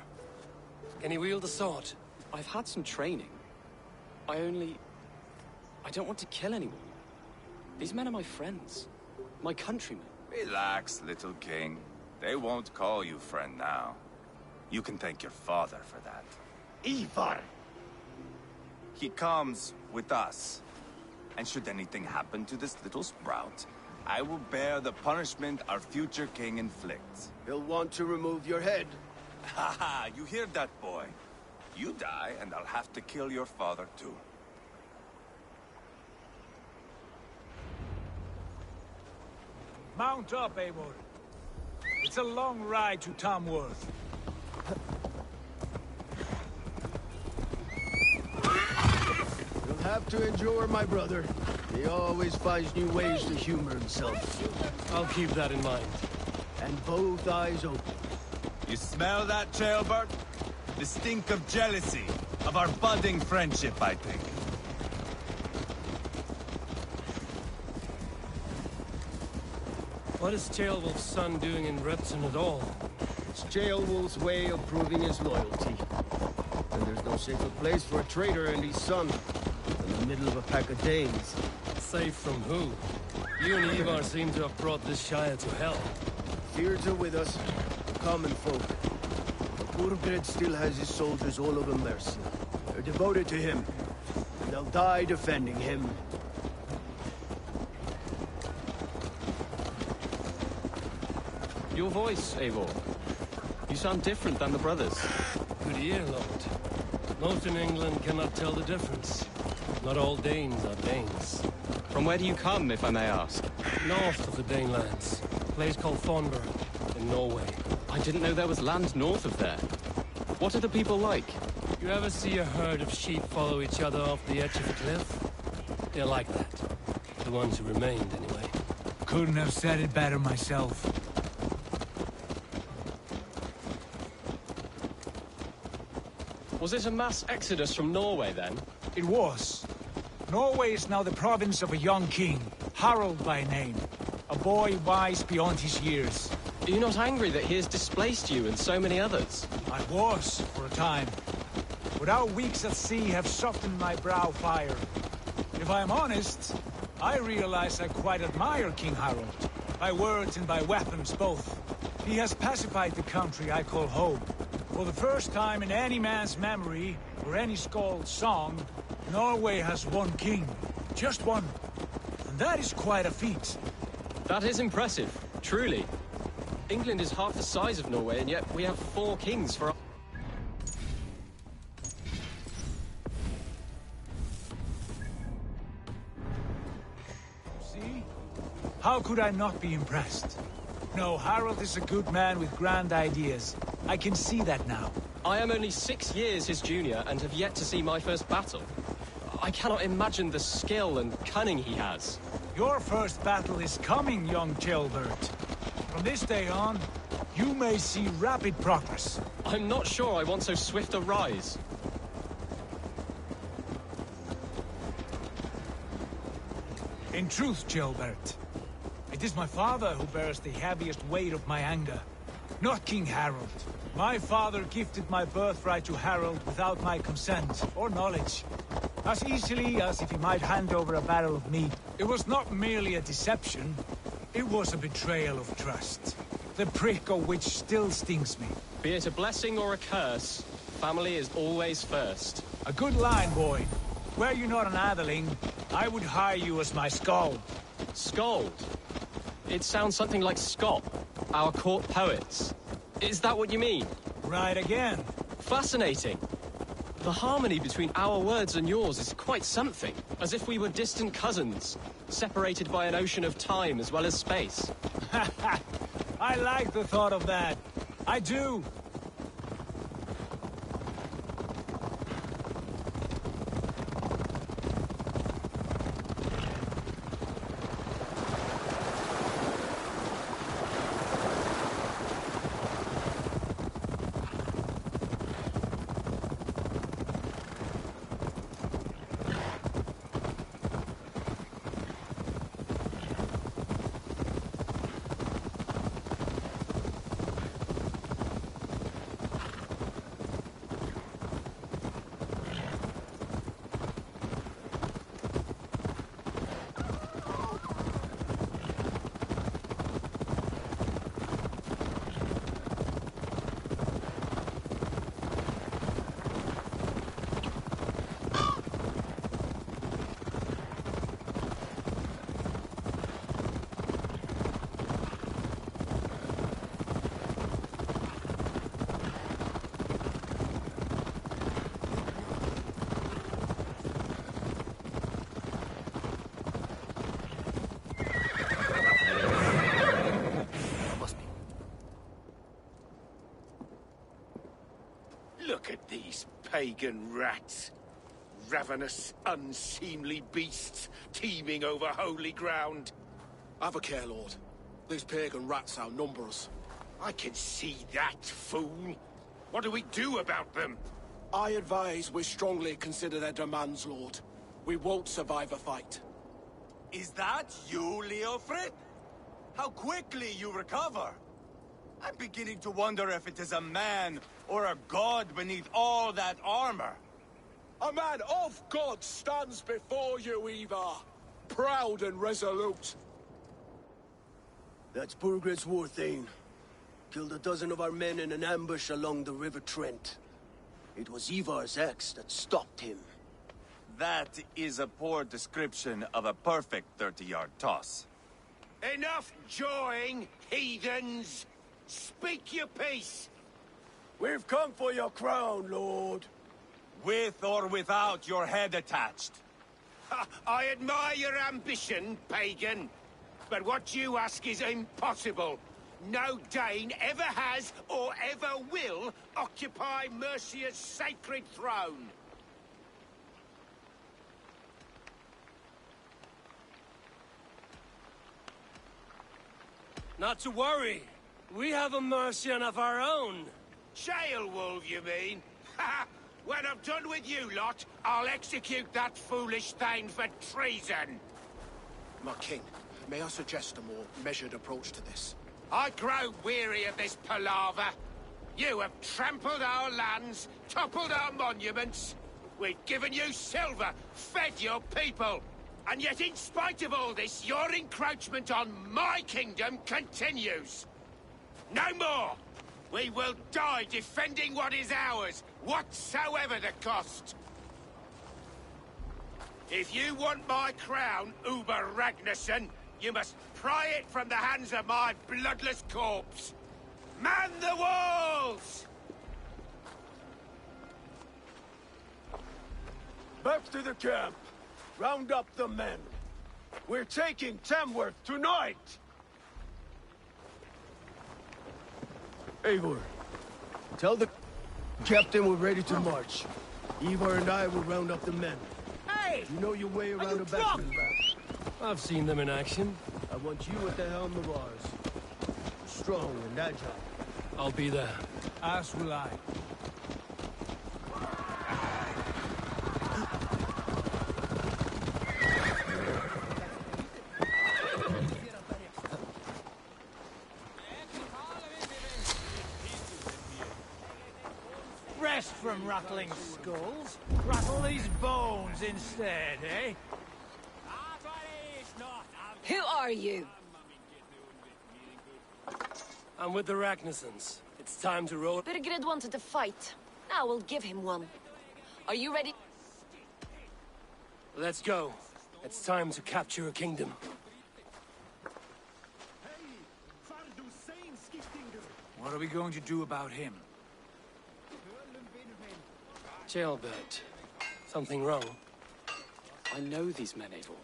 Can he wield a sword? I've had some training. I don't want to kill anyone. These men are my friends. My countrymen. Relax, little king. They won't call you friend now. You can thank your father for that. Ivar! He comes with us. And should anything happen to this little sprout, I will bear the punishment our future king inflicts. He'll want to remove your head. Ha ha! You hear that, boy? You die, and I'll have to kill your father, too. Mount up, Eivor. It's a long ride to Tamworth. You'll have to endure, my brother. He always finds new ways to humor himself. I'll keep that in mind. And both eyes open. You smell that, Ceolbert? The stink of jealousy, of our budding friendship, I think. What is Ceolwulf's son doing in Repton at all? It's Ceolwulf's way of proving his loyalty. And there's no safer place for a traitor and his son than the middle of a pack of Danes. Safe from who? You and Ivar seem to have brought this Shire to hell. Fears are with us, the common folk. But Burgred still has his soldiers all over Mercia. They're devoted to him, and they'll die defending him. Your voice, Eivor. You sound different than the brothers. Good ear, Lord. Most in England cannot tell the difference. Not all Danes are Danes. From where do you come, if I may ask? North of the Danelands. A place called Thornburg, in Norway. I didn't know there was land north of there. What are the people like? You ever see a herd of sheep follow each other off the edge of a cliff? They're like that. The ones who remained, anyway. Couldn't have said it better myself. Was it a mass exodus from Norway, then? It was. Norway is now the province of a young king, Harald by name. A boy wise beyond his years. Are you not angry that he has displaced you and so many others? I was, for a time. But our weeks at sea have softened my brow fire. If I am honest, I realize I quite admire King Harald. By words and by weapons, both. He has pacified the country I call home. For the first time in any man's memory, or any skald's song, Norway has one king. Just one. And that is quite a feat. That is impressive, truly. England is half the size of Norway, and yet we have 4 kings for... See? How could I not be impressed? No, Harald is a good man with grand ideas. I can see that now. I am only 6 years his junior and have yet to see my first battle. I cannot imagine the skill and cunning he has. Your first battle is coming, young Ceolbert. From this day on, you may see rapid progress. I'm not sure I want so swift a rise. In truth, Ceolbert, it is my father who bears the heaviest weight of my anger, not King Harald. My father gifted my birthright to Harald without my consent or knowledge. As easily as if he might hand over a barrel of meat. It was not merely a deception. It was a betrayal of trust. The prick of which still stings me. Be it a blessing or a curse, family is always first. A good line, boy. Were you not an atheling, I would hire you as my skald. Skald? It sounds something like Scott, our court poets. Is that what you mean? Right again. Fascinating. The harmony between our words and yours is quite something. As if we were distant cousins, separated by an ocean of time as well as space. I like the thought of that. I do. Look at these pagan rats. Ravenous, unseemly beasts teeming over holy ground. Have a care, Lord. These pagan rats outnumber us. I can see that, fool. What do we do about them? I advise we strongly consider their demands, Lord. We won't survive a fight. Is that you, Leofrid? How quickly you recover! I'm beginning to wonder if it is a man or a god beneath all that armor. A man of God stands before you, Ivar. Proud and resolute. That's Burgred's war thane. Killed a dozen of our men in an ambush along the River Trent. It was Ivar's axe that stopped him. That is a poor description of a perfect 30-yard toss. Enough jawing, heathens! Speak your piece! We've come for your crown, Lord. With or without your head attached. I admire your ambition, pagan. But what you ask is impossible. No Dane ever has or ever will occupy Mercia's sacred throne. Not to worry. We have a Mercian of our own. Jailwolf, you mean? Ha! When I'm done with you lot, I'll execute that foolish thing for treason. My king, may I suggest a more measured approach to this? I grow weary of this palaver. You have trampled our lands, toppled our monuments. We've given you silver, fed your people. And yet in spite of all this, your encroachment on my kingdom continues. No more! We will die defending what is ours, whatsoever the cost. If you want my crown, Uber Ragnarsson, you must pry it from the hands of my bloodless corpse. Man the walls! Back to the camp. Round up the men. We're taking Tamworth tonight! Eivor, tell the captain we're ready to march. Ivar and I will round up the men. Hey! You know your way around a battering ram. I've seen them in action. I want you at the helm of ours. Strong and agile. I'll be there. As will I. Rest for from rattling skulls. Rattle these bones instead, eh? Who are you? I'm with the Ragnarsons. It's time to roll. Birgrid wanted to fight. Now we'll give him one. Are you ready? Let's go. It's time to capture a kingdom. What are we going to do about him? Jailbird. Something wrong? I know these men, Eivor.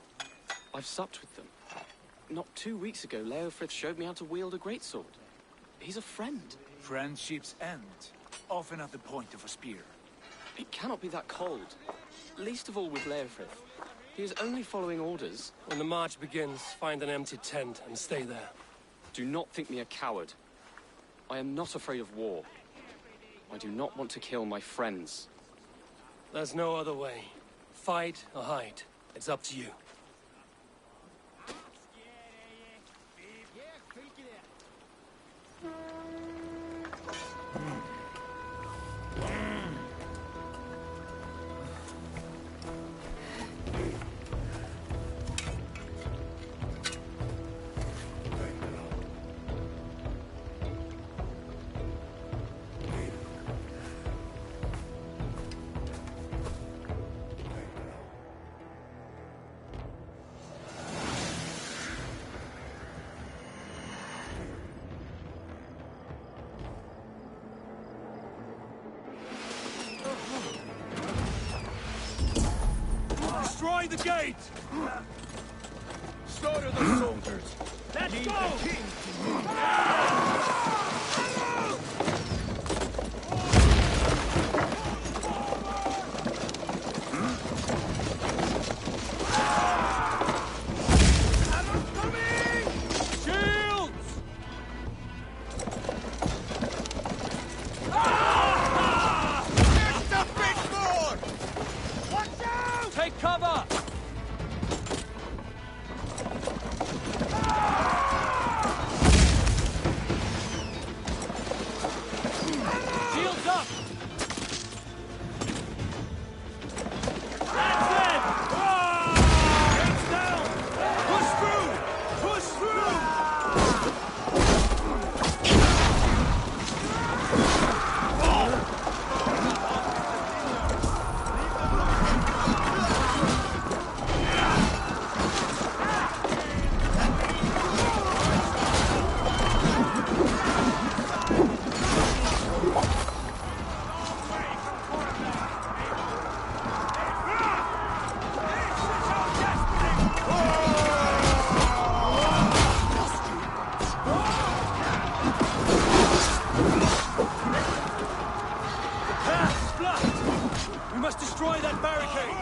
I've supped with them. Not 2 weeks ago, Leofrith showed me how to wield a greatsword. He's a friend. Friendships end, often at the point of a spear. It cannot be that cold. Least of all with Leofrith. He is only following orders. When the march begins, find an empty tent and stay there. Do not think me a coward. I am not afraid of war. I do not want to kill my friends. There's no other way. Fight or hide. It's up to you. Destroy the gate! Slaughter the soldiers! Let's Leave go! the king to Take cover! Shields up! That's it! Gates down! Push through! Push through! We must destroy that barricade!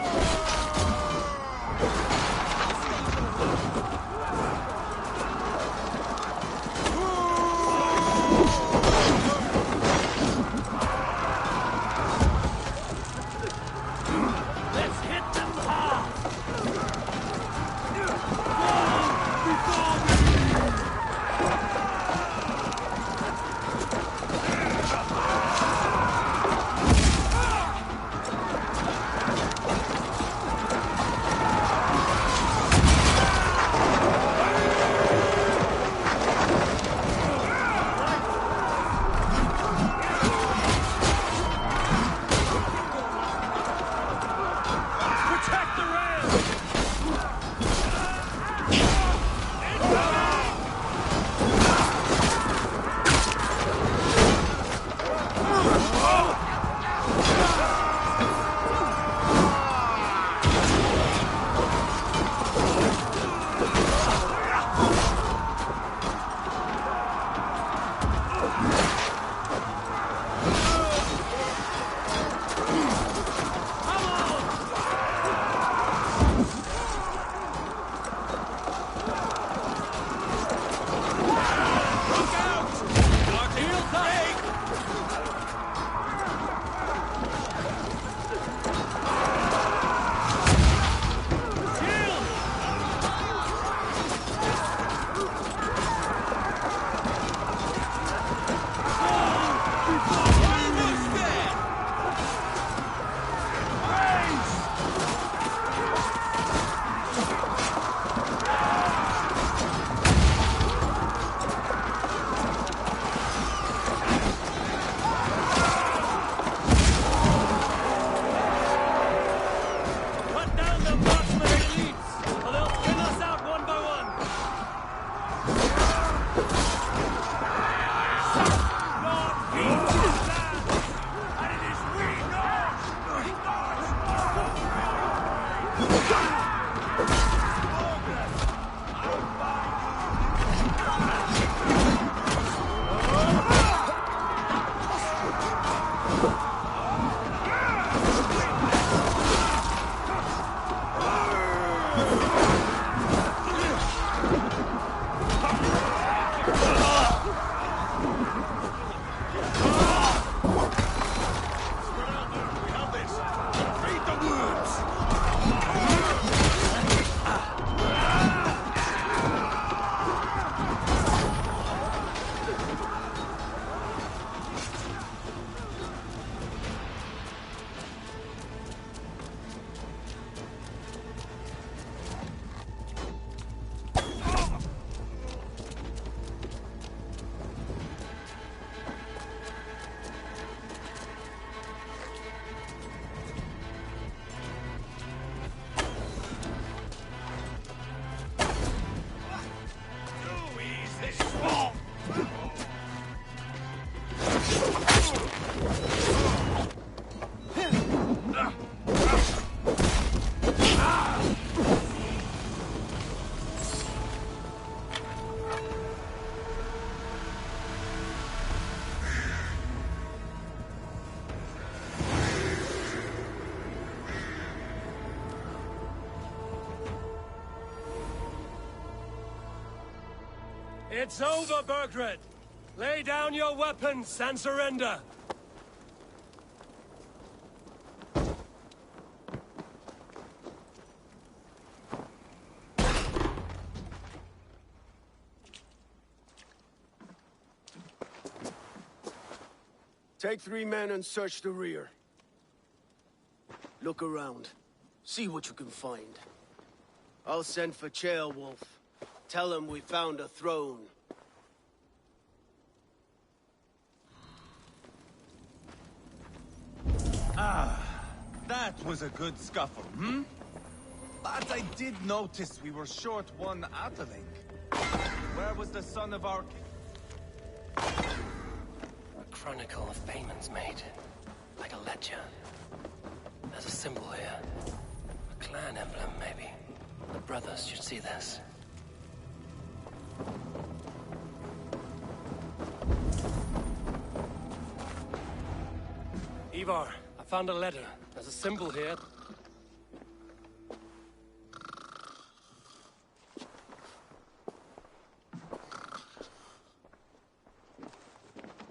Let's hit them hard! It's over, Burgred! Lay down your weapons and surrender! Take 3 men and search the rear. Look around. See what you can find. I'll send for Ceolwulf. Tell him we found a throne. That was a good scuffle, hmm? But I did notice we were short one Atheling. Where was the son of our king? A chronicle of payments made. Like a ledger. There's a symbol here. A clan emblem, maybe. The brothers should see this. Ivar, I found a letter. There's a symbol here.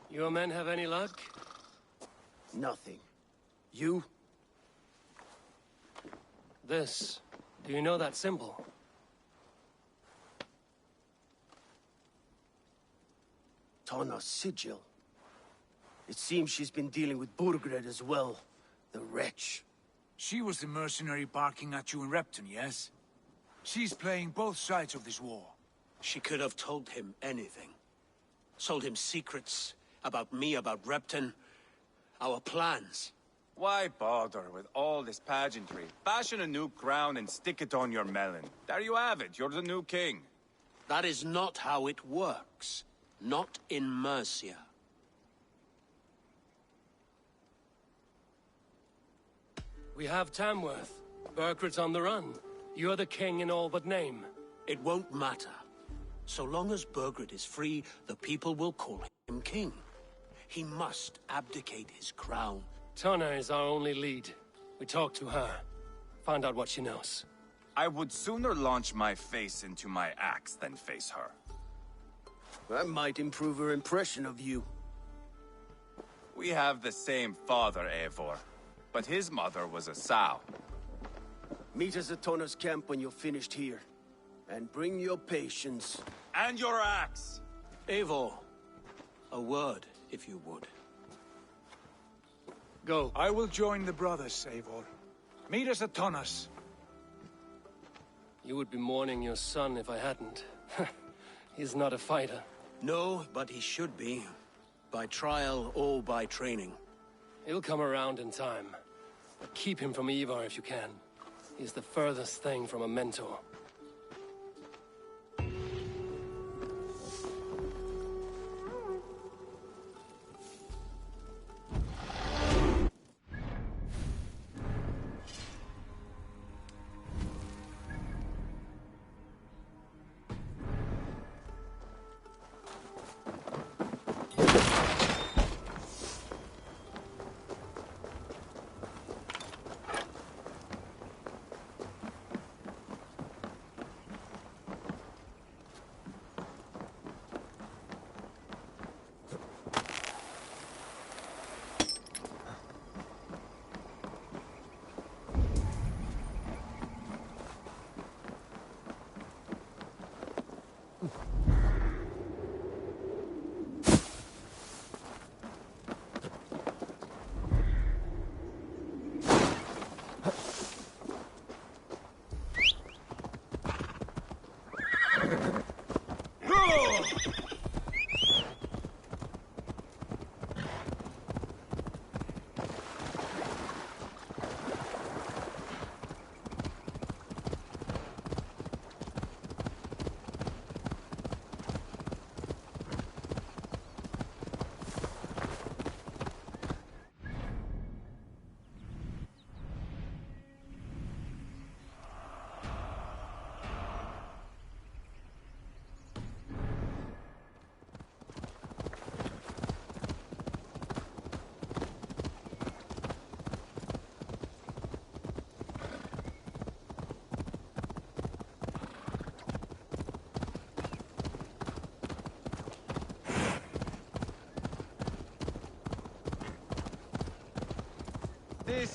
Your men have any luck? Nothing. You? This. Do you know that symbol? Tana's sigil. It seems she's been dealing with Burgred as well. The wretch. She was the mercenary barking at you in Repton, yes? She's playing both sides of this war. She could have told him anything. Sold him secrets about me, about Repton, our plans. Why bother with all this pageantry? Fashion a new crown and stick it on your melon. There you have it, you're the new king. That is not how it works. Not in Mercia. We have Tamworth. Burgred's on the run. You're the king in all but name. It won't matter. So long as Burgred is free, the people will call him king. He must abdicate his crown. Tana is our only lead. We talked to her. Find out what she knows. I would sooner launch my face into my axe than face her. That might improve her impression of you. We have the same father, Eivor. But his mother was a sow. Meet us at Tana's camp when you're finished here. And bring your patience. And your axe! Eivor, a word, if you would. Go. I will join the brothers, Eivor. Meet us at Tana's. You would be mourning your son if I hadn't. He's not a fighter. No, but he should be. By trial or by training. He'll come around in time. But keep him from Ivar if you can. He's the furthest thing from a mentor.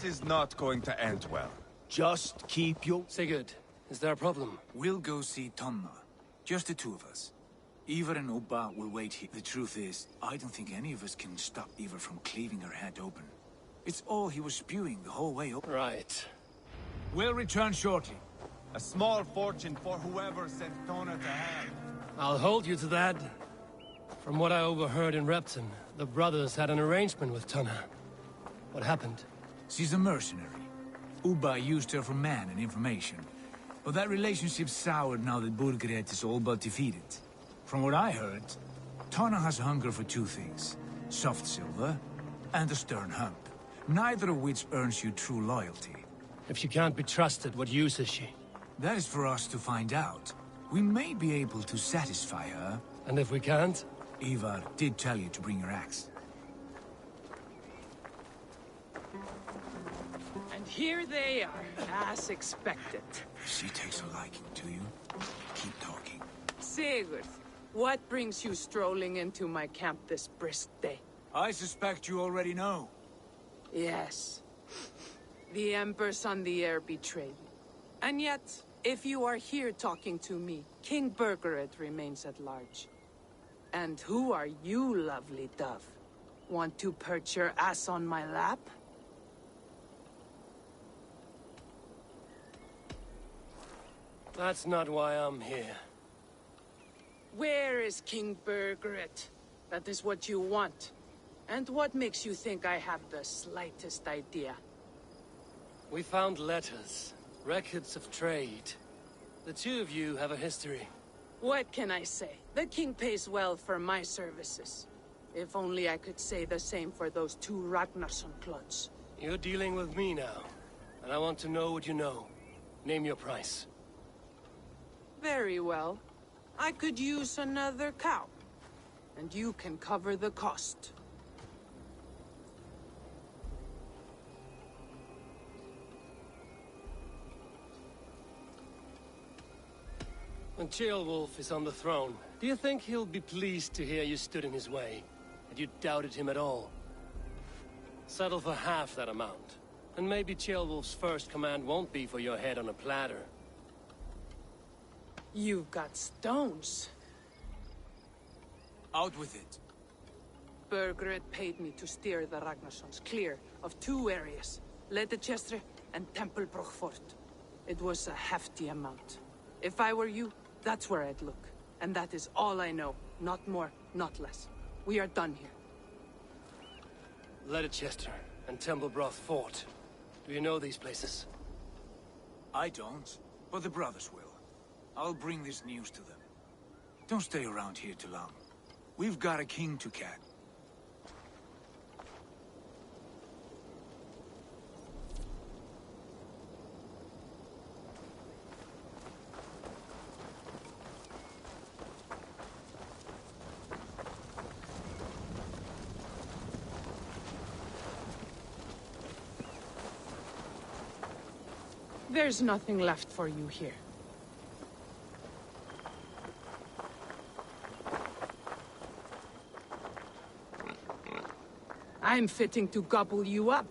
This is not going to end well. Just keep your... Sigurd, is there a problem? We'll go see Tonna. Just the two of us. Ivar and Ubba will wait here. The truth is, I don't think any of us can stop Ivar from cleaving her head open. It's all he was spewing the whole way up. Right. We'll return shortly. A small fortune for whoever sent Tonna to hell. I'll hold you to that. From what I overheard in Repton, the brothers had an arrangement with Tonna. What happened? She's a mercenary. Ubba used her for man and information. But that relationship soured now that Burgred is all but defeated. From what I heard, Tonna has a hunger for two things. Soft silver and a stern hump. Neither of which earns you true loyalty. If she can't be trusted, what use is she? That is for us to find out. We may be able to satisfy her. And if we can't? Ivar did tell you to bring your axe. And here they are, as expected. She takes a liking to you. Keep talking. Sigurd, what brings you strolling into my camp this brisk day? I suspect you already know. Yes. The Emperor's on the air betrayed me. And yet, if you are here talking to me, King Burgred remains at large. And who are you, lovely dove? Want to perch your ass on my lap? That's not why I'm here. Where is King Burgred? That is what you want. And what makes you think I have the slightest idea? We found letters, records of trade. The two of you have a history. What can I say? The king pays well for my services. If only I could say the same for those two Ragnarsson clods. You're dealing with me now, and I want to know what you know. Name your price. Very well. I could use another cow. And you can cover the cost. When Ceolwulf is on the throne, do you think he'll be pleased to hear you stood in his way? That you doubted him at all? Settle for half that amount. And maybe Ceolwulf's first command won't be for your head on a platter. You've got stones. Out with it. Burgred paid me to steer the Ragnarssons clear of two areas. Leitechestre and Tempelbroch Fort. It was a hefty amount. If I were you, that's where I'd look. And that is all I know. Not more, not less. We are done here. Leitechestre and Tempelbroch Fort. Do you know these places? I don't, but the brothers will. I'll bring this news to them. Don't stay around here too long. We've got a king to catch. There's nothing left for you here. I'm fitting to gobble you up.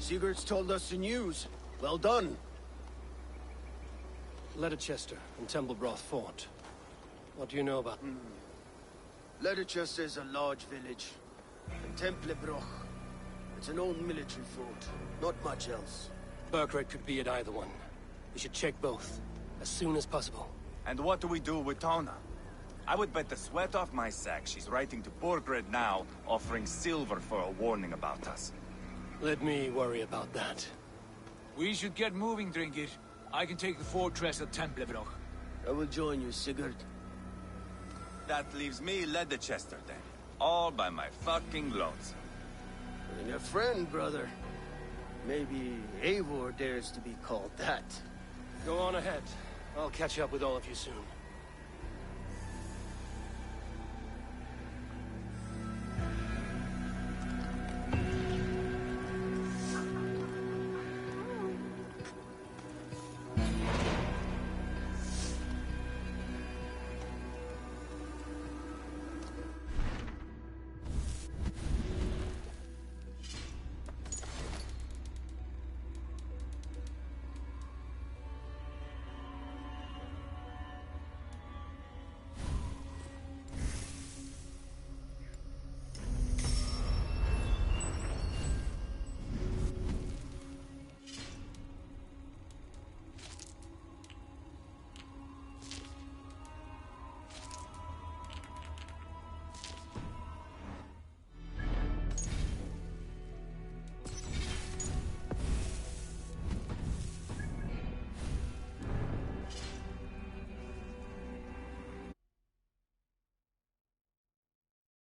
Sigurd's told us the news. Well done. Leitechestre and Tempelbroch Fort. What do you know about? Leicester is a large village. And Templebroch. It's an old military fort. Not much else. Burkred could be at either one. We should check both. As soon as possible. And what do we do with Tona? I would bet the sweat off my sack she's writing to Burkred now, offering silver for a warning about us. Let me worry about that. We should get moving, Drinkit. I can take the fortress of Templebroch. I will join you, Sigurd. That leaves me Leicester then. All by my fucking lonesome. Bring a friend, brother. Maybe Eivor dares to be called that. Go on ahead. I'll catch up with all of you soon.